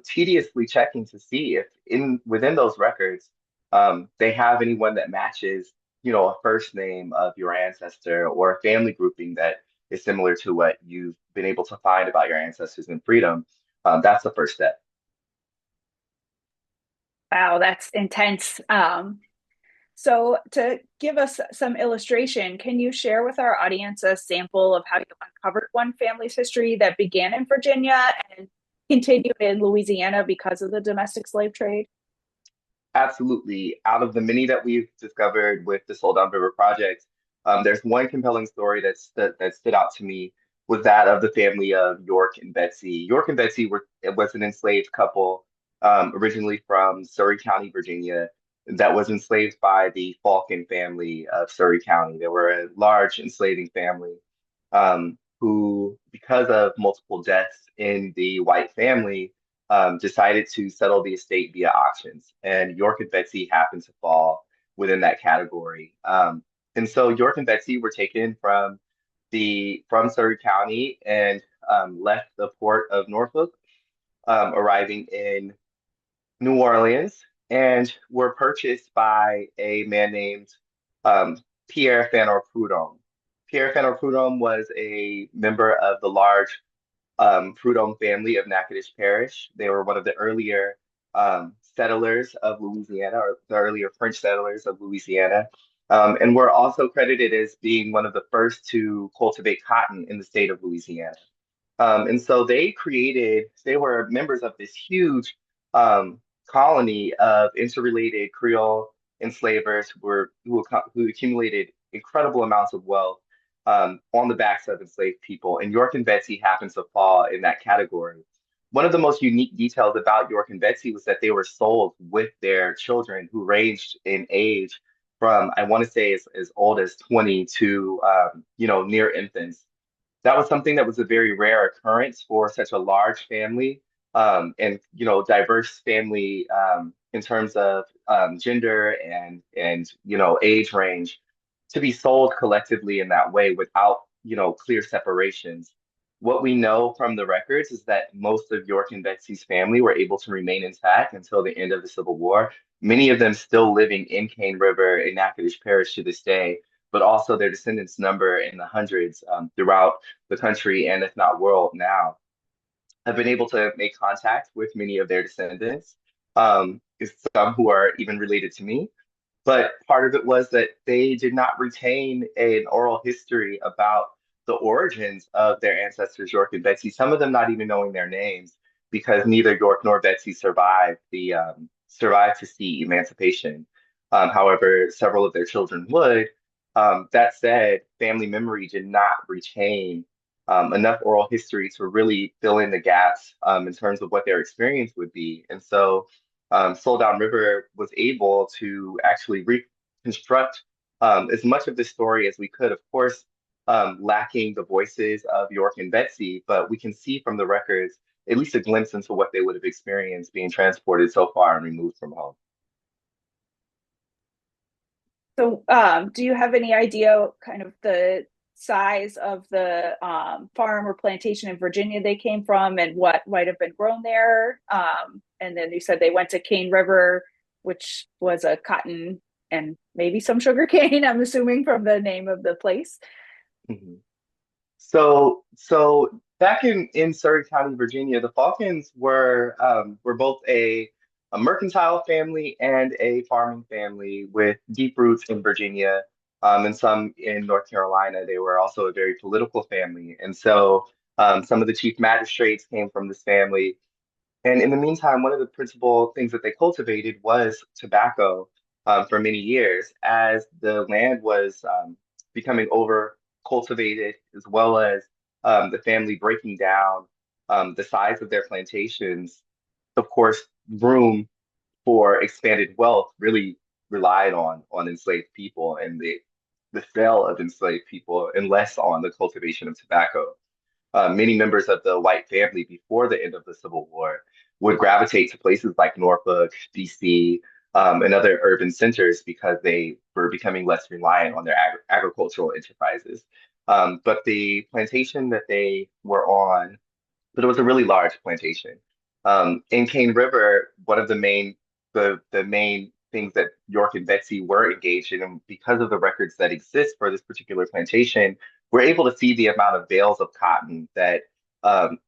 tediously checking to see if within those records they have anyone that matches, a first name of your ancestor or a family grouping that is similar to what you've been able to find about your ancestors in freedom. That's the first step. Wow, that's intense. So, to give us some illustration, can you share with our audience a sample of how you uncovered one family's history that began in Virginia and continued in Louisiana because of the domestic slave trade? Absolutely. Out of the many that we've discovered with the Soul Down River Project, there's one compelling story that stood out to me, was that of the family of York and Betsy. York and Betsy was an enslaved couple, originally from Surry County, Virginia, that was enslaved by the Falcon family of Surry County. They were a large enslaving family, who, because of multiple deaths in the white family, decided to settle the estate via auctions. And York and Betsy happened to fall within that category. And so York and Betsy were taken from Surry County and left the port of Norfolk, arriving in New Orleans, and were purchased by a man named um, Pierre Fanor Prudhomme. Pierre Fanor Prudhomme was a member of the large Prudhomme family of Natchitoches Parish. They were one of the earlier settlers of Louisiana, or the earlier French settlers of Louisiana, and were also credited as being one of the first to cultivate cotton in the state of Louisiana. And so they were members of this huge um, colony of interrelated Creole enslavers who accumulated incredible amounts of wealth, on the backs of enslaved people, and York and Betsy happens to fall in that category. One of the most unique details about York and Betsy was that they were sold with their children, who ranged in age from, I want to say, as old as 20 to near infants. That was something that was a very rare occurrence for such a large family, and diverse family, in terms of gender and age range, to be sold collectively in that way without clear separations. What we know from the records is that most of York and Betsy's family were able to remain intact until the end of the Civil War. Many of them still living in Cane River in Natchitoches Parish to this day, but also their descendants number in the hundreds, throughout the country and if not world now. I've been able to make contact with many of their descendants, some who are even related to me. But part of it was that they did not retain an oral history about the origins of their ancestors, York and Betsy, some of them not even knowing their names, because neither York nor Betsy survived to see emancipation. However, several of their children would. That said, family memory did not retain enough oral history to really fill in the gaps, in terms of what their experience would be. And so Soul Down River was able to actually reconstruct as much of the story as we could. Of course, lacking the voices of York and Betsy, but we can see from the records at least a glimpse into what they would have experienced being transported so far and removed from home. So, do you have any idea kind of the size of the farm or plantation in Virginia they came from and what might have been grown there? And then you said they went to Cane River, which was a cotton and maybe some sugar cane, I'm assuming from the name of the place. Mhm. So back in Surrey County, Virginia, the Falcons were both a mercantile family and a farming family with deep roots in Virginia, and some in North Carolina. They were also a very political family, and so some of the chief magistrates came from this family. And in the meantime, one of the principal things that they cultivated was tobacco, for many years, as the land was becoming over cultivated, as well as the family breaking down the size of their plantations. Of course, room for expanded wealth really relied on enslaved people and the sale of enslaved people, and less on the cultivation of tobacco. Many members of the white family before the end of the Civil War would gravitate to places like Norfolk, DC, and other urban centers because they were becoming less reliant on their agricultural enterprises. But the plantation that they were on, but it was a really large plantation. In Cane River, one of the main things that York and Betsy were engaged in, and because of the records that exist for this particular plantation, we're able to see the amount of bales of cotton that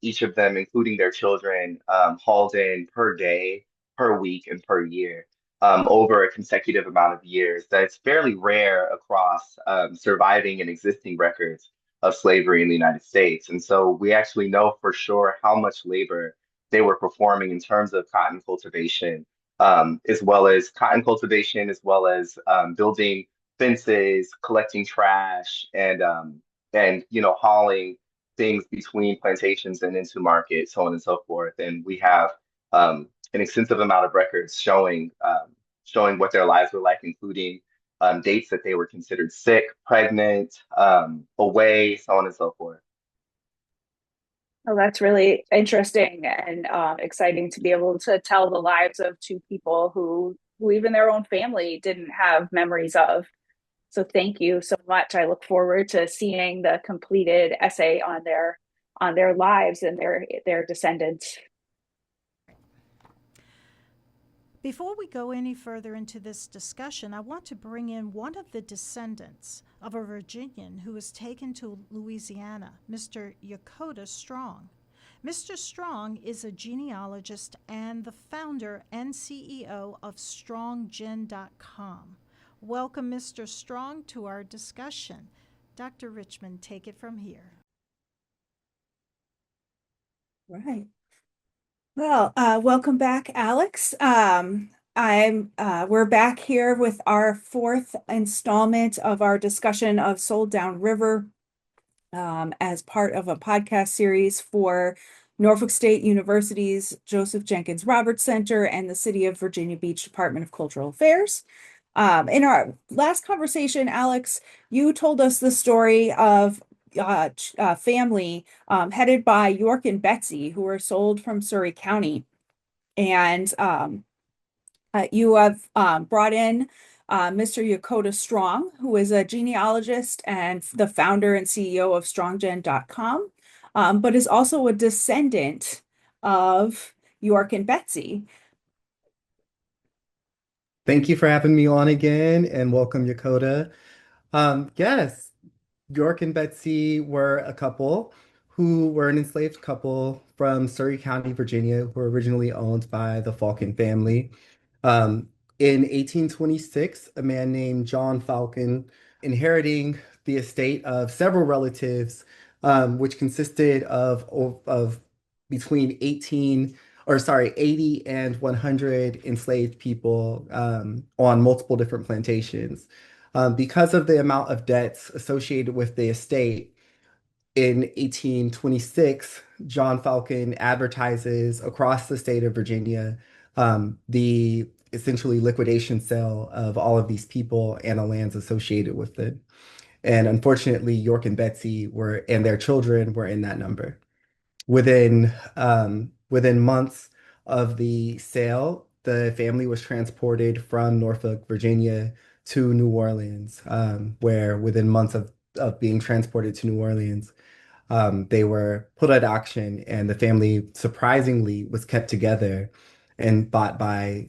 each of them, including their children, hauled in per day, per week, and per year, over a consecutive amount of years. That's fairly rare across surviving and existing records of slavery in the United States. And so we actually know for sure how much labor they were performing in terms of cotton cultivation, as well as building fences, collecting trash, and hauling things between plantations and into market, so on and so forth. And we have an extensive amount of records showing what their lives were like, including dates that they were considered sick, pregnant, away, so on and so forth. Oh, that's really interesting and exciting to be able to tell the lives of two people who even their own family didn't have memories of. So thank you so much. I look forward to seeing the completed essay on their lives and their descendants. Before we go any further into this discussion, I want to bring in one of the descendants of a Virginian who was taken to Louisiana, Mr. Yakota Strong. Mr. Strong is a genealogist and the founder and CEO of StrongGen.com. Welcome, Mr. Strong, to our discussion. Dr. Richmond, take it from here. Right. Well, welcome back, Alex. We're back here with our fourth installment of our discussion of Soul Down River. as part of a podcast series for Norfolk State University's Joseph Jenkins Roberts Center and the City of Virginia Beach Department of Cultural Affairs. In our last conversation, Alex, you told us the story of family headed by York and Betsy, who were sold from Surrey County. And you have brought in Mr. Yokota Strong, who is a genealogist and the founder and CEO of StrongGen.com, but is also a descendant of York and Betsy. Thank you for having me on again, and welcome, Yokota. Yes, York and Betsy were a couple who were an enslaved couple from Surrey County, Virginia, who were originally owned by the Falcon family. Um, in 1826, a man named John Falcon, inheriting the estate of several relatives, which consisted of between 80 and 100 enslaved people on multiple different plantations. Because of the amount of debts associated with the estate, in 1826, John Falcon advertises across the state of Virginia the essentially liquidation sale of all of these people and the lands associated with it. And unfortunately, York and Betsy and their children were in that number. Within months of the sale, the family was transported from Norfolk, Virginia, to New Orleans, where within months of being transported to New Orleans, they were put at auction, and the family surprisingly was kept together and bought by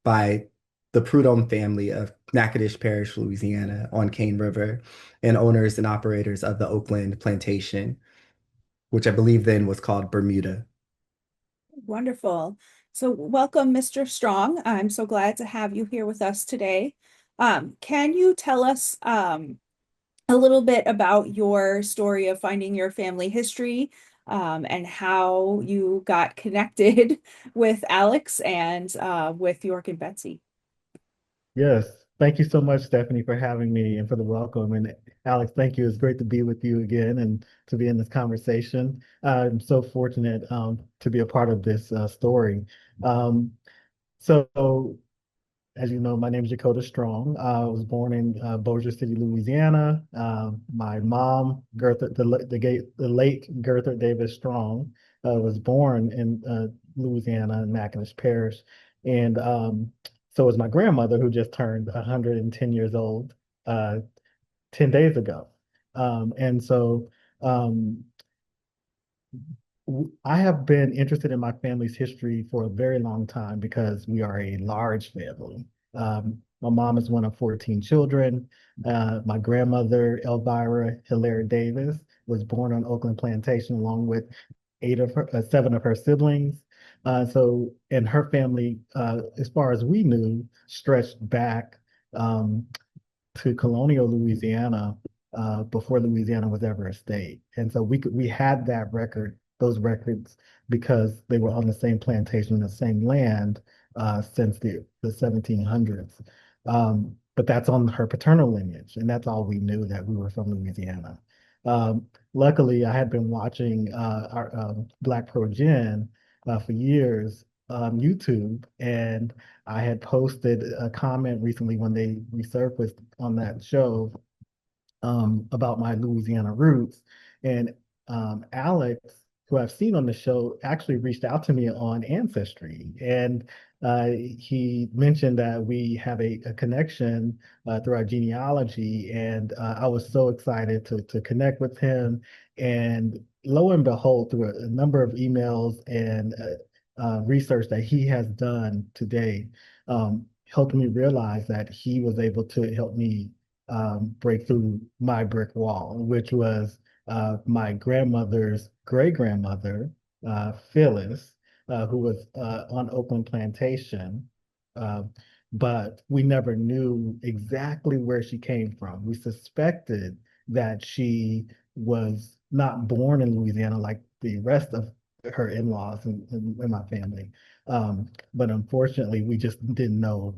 the Prudhomme family of Natchitoches Parish, Louisiana, on Cane River, and owners and operators of the Oakland plantation, which I believe then was called Bermuda. Wonderful. So welcome, Mr. Strong. I'm so glad to have you here with us today. Can you tell us a little bit about your story of finding your family history and how you got connected with Alex and with York and Betsy? Yes. Thank you so much, Stephanie, for having me and for the welcome. And Alex, thank you. It's great to be with you again and to be in this conversation. I'm so fortunate to be a part of this story. So, as you know, my name is Dakota Strong. I was born in Bossier City, Louisiana. My mom, the late Gertrude Davis Strong, was born in Louisiana, in Natchitoches Parish. And so was my grandmother, who just turned 110 years old 10 days ago. And so I have been interested in my family's history for a very long time because we are a large family. My mom is one of 14 children. My grandmother, Elvira Hilaire Davis, was born on Oakland Plantation along with seven of her siblings. And her family, as far as we knew, stretched back to colonial Louisiana before Louisiana was ever a state. And so we had those records, because they were on the same plantation, the same land since the 1700s. But that's on her paternal lineage, and that's all we knew, that we were from Louisiana. Luckily, I had been watching our Black Pro Gen for years on YouTube, and I had posted a comment recently when they resurfaced on that show about my Louisiana roots. And Alex, who I've seen on the show, actually reached out to me on Ancestry. And he mentioned that we have a connection through our genealogy. And I was so excited to connect with him. And lo and behold, through a number of emails and research that he has done today, helped me realize that he was able to help me break through my brick wall, which was my grandmother's great-grandmother, Phyllis, who was on Oakland Plantation, but we never knew exactly where she came from. We suspected that she was not born in Louisiana like the rest of her in-laws and my family. But unfortunately, we just didn't know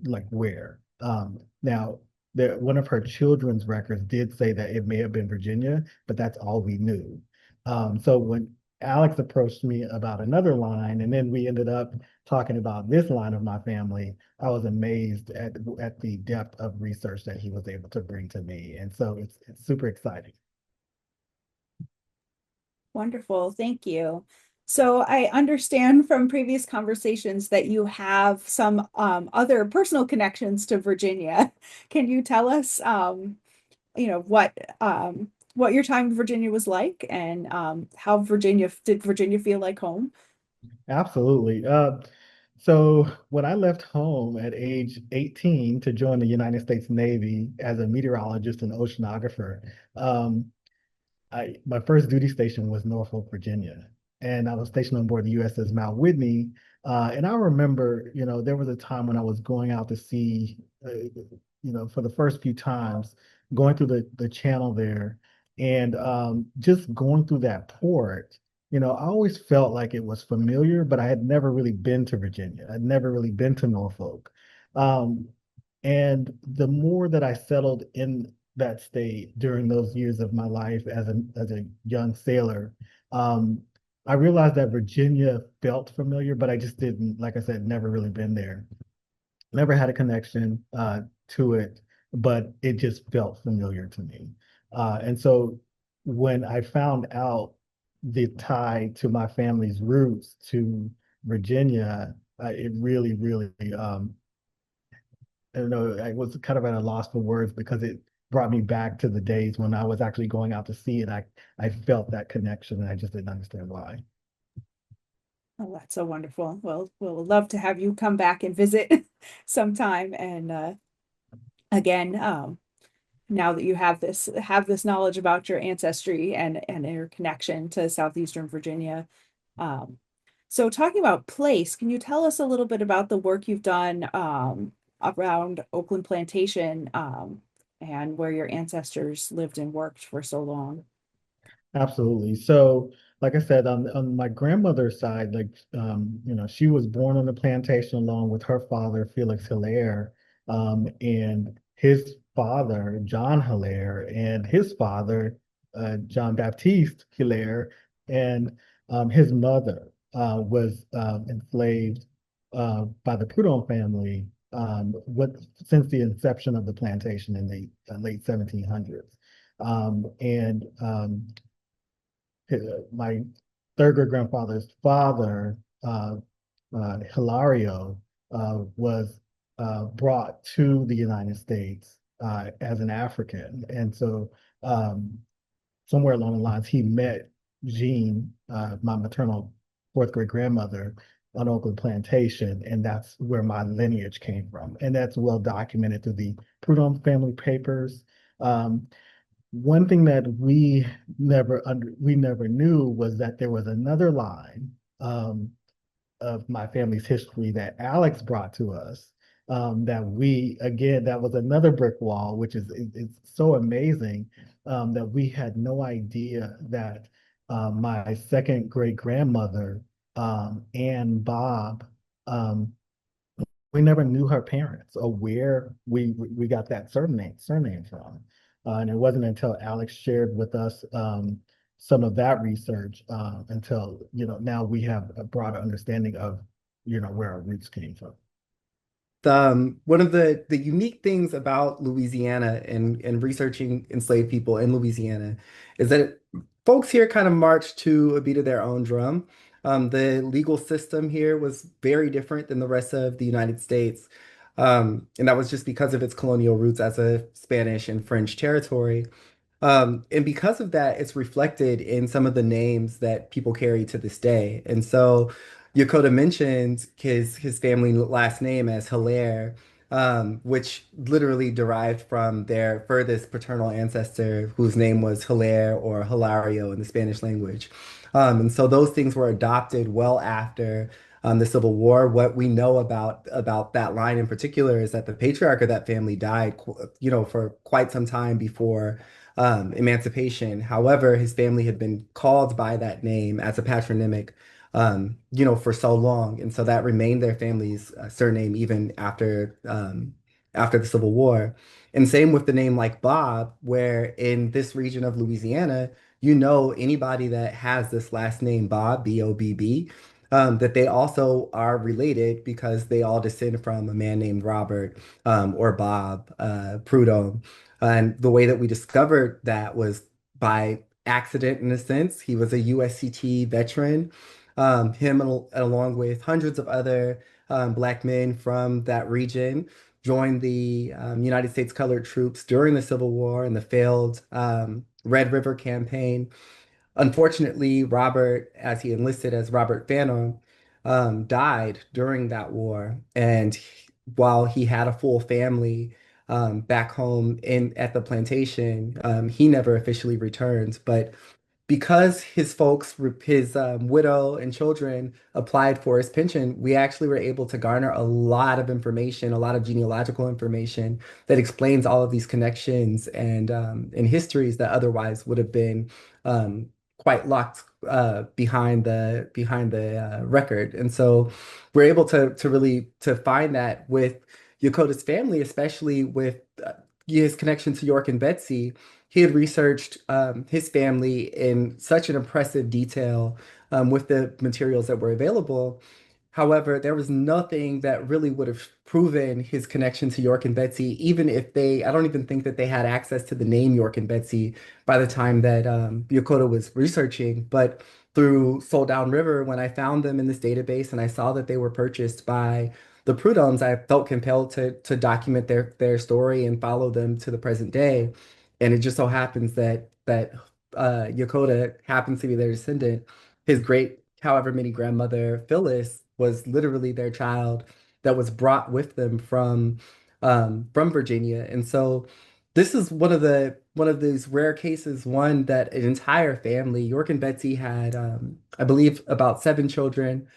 like where. Now, that one of her children's records did say that it may have been Virginia, but that's all we knew. So when Alex approached me about another line, and then we ended up talking about this line of my family, I was amazed at the depth of research that he was able to bring to me. And so it's super exciting. Wonderful, thank you. So I understand from previous conversations that you have some other personal connections to Virginia. Can you tell us, what your time in Virginia was like, and how did Virginia feel like home? Absolutely. So when I left home at age 18 to join the United States Navy as a meteorologist and oceanographer, um, my first duty station was Norfolk, Virginia, and I was stationed on board the USS Mount Whitney. And I remember, there was a time when I was going out to sea, for the first few times, going through the channel there, and just going through that port. I always felt like it was familiar, but I had never really been to Virginia. I'd never really been to Norfolk. Um, and the more that I settled in that state during those years of my life as a young sailor, um, I realized that Virginia felt familiar, but I just didn't, like I said, never really been there. Never had a connection to it, but it just felt familiar to me. And so when I found out the tie to my family's roots to Virginia, it really, really I don't know, I was kind of at a loss for words because it brought me back to the days when I was actually going out to sea, and I felt that connection and I just didn't understand why. Oh, that's so wonderful. Well, we'll love to have you come back and visit sometime. And again, now that you have this knowledge about your ancestry and your connection to southeastern Virginia. Um, so talking about place, can you tell us a little bit about the work you've done around Oakland Plantation, and where your ancestors lived and worked for so long? Absolutely. So, like I said, on my grandmother's side, she was born on the plantation along with her father, Felix Hilaire, and his father, John Hilaire, and his father, John Baptiste Hilaire, and his mother was enslaved by the Prudhomme family since the inception of the plantation in the late 1700s. And my third great grandfather's father, Hilario, was brought to the United States as an African. And so somewhere along the lines, he met Jean, my maternal fourth great grandmother, on Oakland Plantation, and that's where my lineage came from. And that's well documented through the Prudhomme family papers. Um, One thing that we never knew was that there was another line of my family's history that Alex brought to us. That was another brick wall, which it's so amazing that we had no idea that my second great grandmother, Ann Bob, um, we never knew her parents or where we got that surname from. And it wasn't until Alex shared with us some of that research until, now we have a broader understanding of, where our roots came from. One of the unique things about Louisiana and researching enslaved people in Louisiana is that folks here kind of march to a beat of their own drum. The legal system here was very different than the rest of the United States. And that was just because of its colonial roots as a Spanish and French territory. And because of that, it's reflected in some of the names that people carry to this day. And so Yokota mentioned his family last name as Hilaire, which literally derived from their furthest paternal ancestor, whose name was Hilaire or Hilario in the Spanish language. And so those things were adopted well after the Civil War. What we know about that line in particular is that the patriarch of that family died, for quite some time before emancipation. However, his family had been called by that name as a patronymic, for so long, and so that remained their family's surname even after after the Civil War. And same with the name like Bob, where in this region of Louisiana, you know anybody that has this last name Bob, B-O-B-B, that they also are related because they all descend from a man named Robert or Bob Prudhomme. And the way that we discovered that was by accident, in a sense. He was a USCT veteran. Him, along with hundreds of other Black men from that region, joined the United States Colored Troops during the Civil War and the failed Red River Campaign. Unfortunately, Robert, as he enlisted as Robert Phantom, died during that war. And while he had a full family back home at the plantation, he never officially returned. But because his folks, his widow and children applied for his pension, we actually were able to garner a lot of information, a lot of genealogical information that explains all of these connections and histories that otherwise would have been quite locked behind the record. And so we're able to really to find that with Yokota's family, especially with his connection to York and Betsy. He had researched his family in such an impressive detail with the materials that were available. However, there was nothing that really would have proven his connection to York and Betsy, even if I don't even think that they had access to the name York and Betsy by the time that Yokota was researching. But through Soul Down River, when I found them in this database and I saw that they were purchased by the Prudhommes, I felt compelled to document their story and follow them to the present day. And it just so happens that Yokota happens to be their descendant. His great, however many grandmother Phyllis was literally their child that was brought with them from Virginia. And so this is one of these rare cases, one that an entire family, York and Betsy had, I believe, about 7 children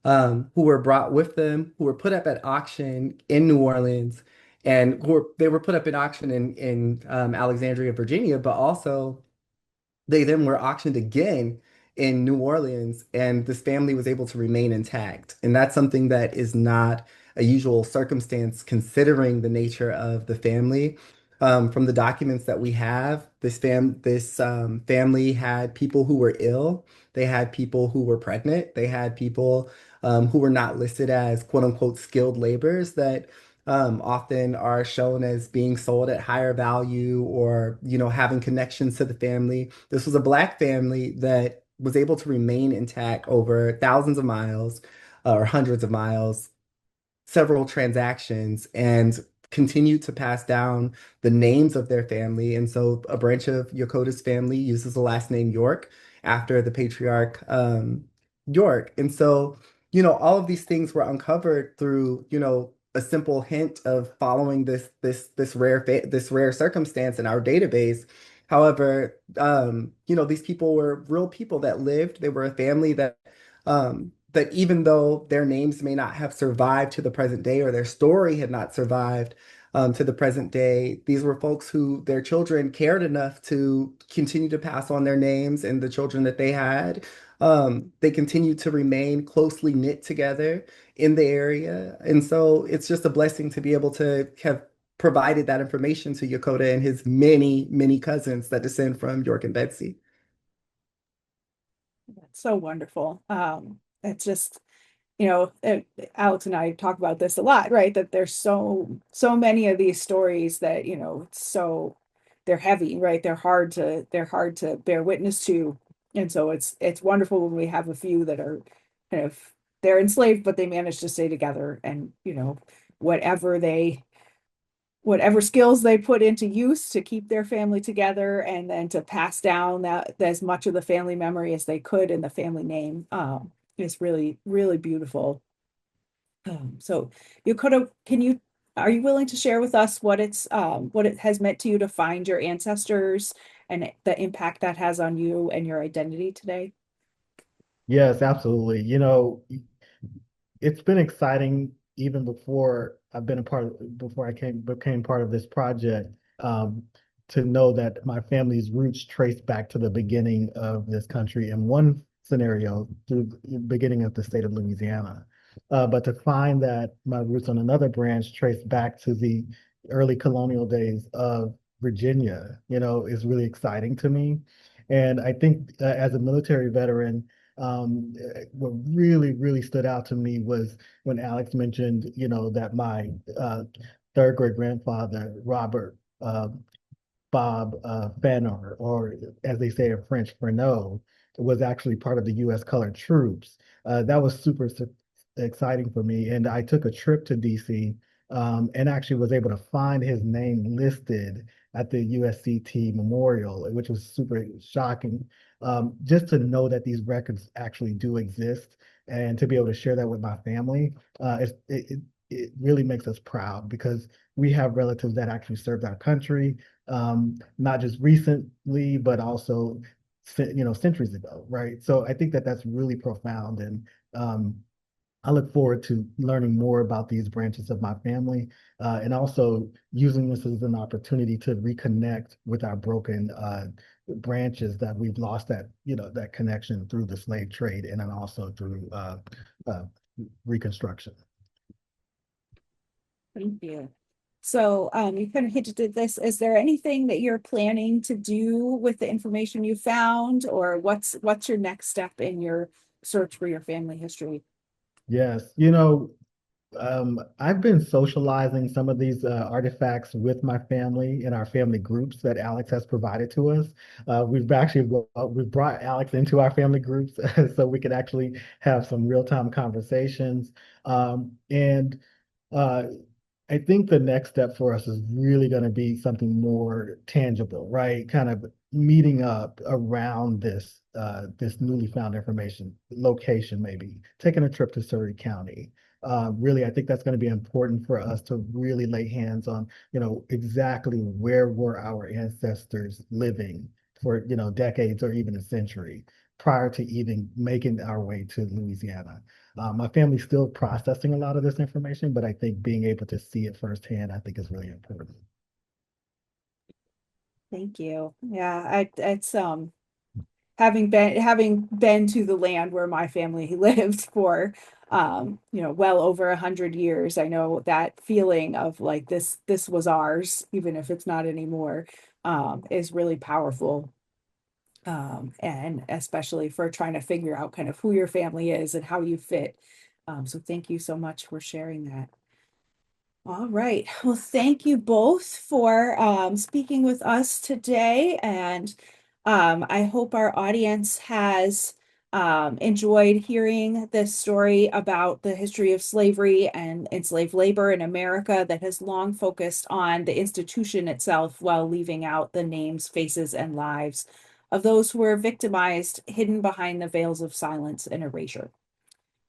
who were brought with them, who were put up at auction in New Orleans, and they were put up at auction in Alexandria, Virginia, but also they then were auctioned again in New Orleans, and this family was able to remain intact. And that's something that is not a usual circumstance considering the nature of the family. From the documents that we have, this family had people who were ill. They had people who were pregnant. They had people who were not listed as quote unquote skilled laborers that often are shown as being sold at higher value or, having connections to the family. This was a Black family that was able to remain intact over thousands of miles or hundreds of miles, several transactions, and continued to pass down the names of their family. And so a branch of Yokota's family uses the last name York after the patriarch York. And so, all of these things were uncovered through, a simple hint of following this rare circumstance in our database. However, these people were real people that lived. They were a family that even though their names may not have survived to the present day or their story had not survived to the present day, these were folks who their children cared enough to continue to pass on their names and the children that they had. They continued to remain closely knit together in the area. And so it's just a blessing to be able to have provided that information to Yokota and his many, many cousins that descend from York and Betsy. That's so wonderful. It's just, Alex and I talk about this a lot, right? That there's so many of these stories that, they're heavy, right? They're hard to bear witness to. And so it's wonderful when we have a few that are kind of, they're enslaved, but they manage to stay together and, whatever skills they put into use to keep their family together and then to pass down that as much of the family memory as they could in the family name is really, really beautiful. So are you willing to share with us what it has meant to you to find your ancestors and the impact that has on you and your identity today? Yes, absolutely. It's been exciting even before I've been before I became part of this project, to know that my family's roots trace back to the beginning of this country in one scenario, through the beginning of the state of Louisiana. But to find that my roots on another branch trace back to the early colonial days of Virginia, is really exciting to me. And I think as a military veteran, what really, really stood out to me was when Alex mentioned, that my third great grandfather, Robert Bob Fenner, or as they say in French, Freneau, was actually part of the U.S. Colored Troops. That was super exciting for me. And I took a trip to DC and actually was able to find his name listed at the USCT Memorial, which was super shocking. Just to know that these records actually do exist and to be able to share that with my family, it really makes us proud because we have relatives that actually served our country, not just recently, but also, centuries ago, right? So I think that that's really profound, and I look forward to learning more about these branches of my family, and also using this as an opportunity to reconnect with our broken branches that we've lost that connection through the slave trade and then also through uh, Reconstruction. Thank you. So you kind of hinted at this. Is there anything that you're planning to do with the information you found, or what's your next step in your search for your family history? Yes, I've been socializing some of these artifacts with my family in our family groups that Alex has provided to us. We've brought Alex into our family groups so we could actually have some real-time conversations. And uh, I think the next step for us is really going to be something more tangible, right? Kind of meeting up around this newly found information, location, maybe taking a trip to Surrey County. Really, I think that's going to be important for us to really lay hands on, exactly where were our ancestors living for, decades or even a century prior to even making our way to Louisiana. My family's still processing a lot of this information, but I think being able to see it firsthand, I think is really important. Thank you. Yeah, it's having been to the land where my family lived for well over 100 years. I know that feeling of like this was ours, even if it's not anymore, is really powerful. And especially for trying to figure out kind of who your family is and how you fit. So thank you so much for sharing that. All right. Well, thank you both for speaking with us today. And I hope our audience has enjoyed hearing this story about the history of slavery and enslaved labor in America that has long focused on the institution itself while leaving out the names, faces, and lives of those who were victimized, hidden behind the veils of silence and erasure.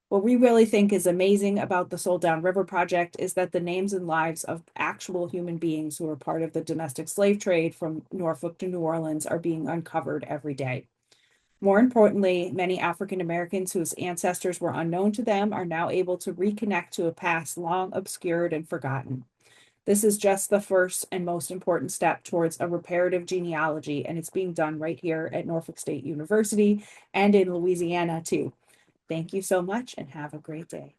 What we really think is amazing about the Soul Down River Project is that the names and lives of actual human beings who were part of the domestic slave trade from Norfolk to New Orleans are being uncovered every day. More importantly, many African Americans whose ancestors were unknown to them are now able to reconnect to a past long obscured and forgotten. This is just the first and most important step towards a reparative genealogy, and it's being done right here at Norfolk State University and in Louisiana too. Thank you so much and have a great day.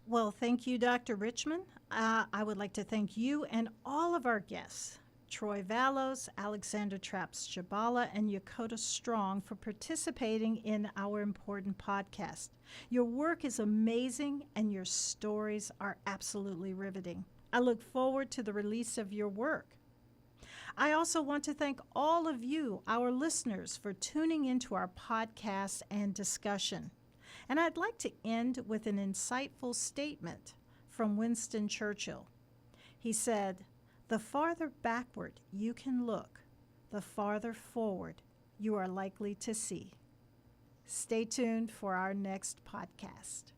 Well, thank you, Dr. Richmond. I would like to thank you and all of our guests, Troy Vallos, Alexander Traps-Jabala, and Yokota Strong, for participating in our important podcast. Your work is amazing and your stories are absolutely riveting. I look forward to the release of your work. I also want to thank all of you, our listeners, for tuning into our podcast and discussion. And I'd like to end with an insightful statement from Winston Churchill. He said, "The farther backward you can look, the farther forward you are likely to see." Stay tuned for our next podcast.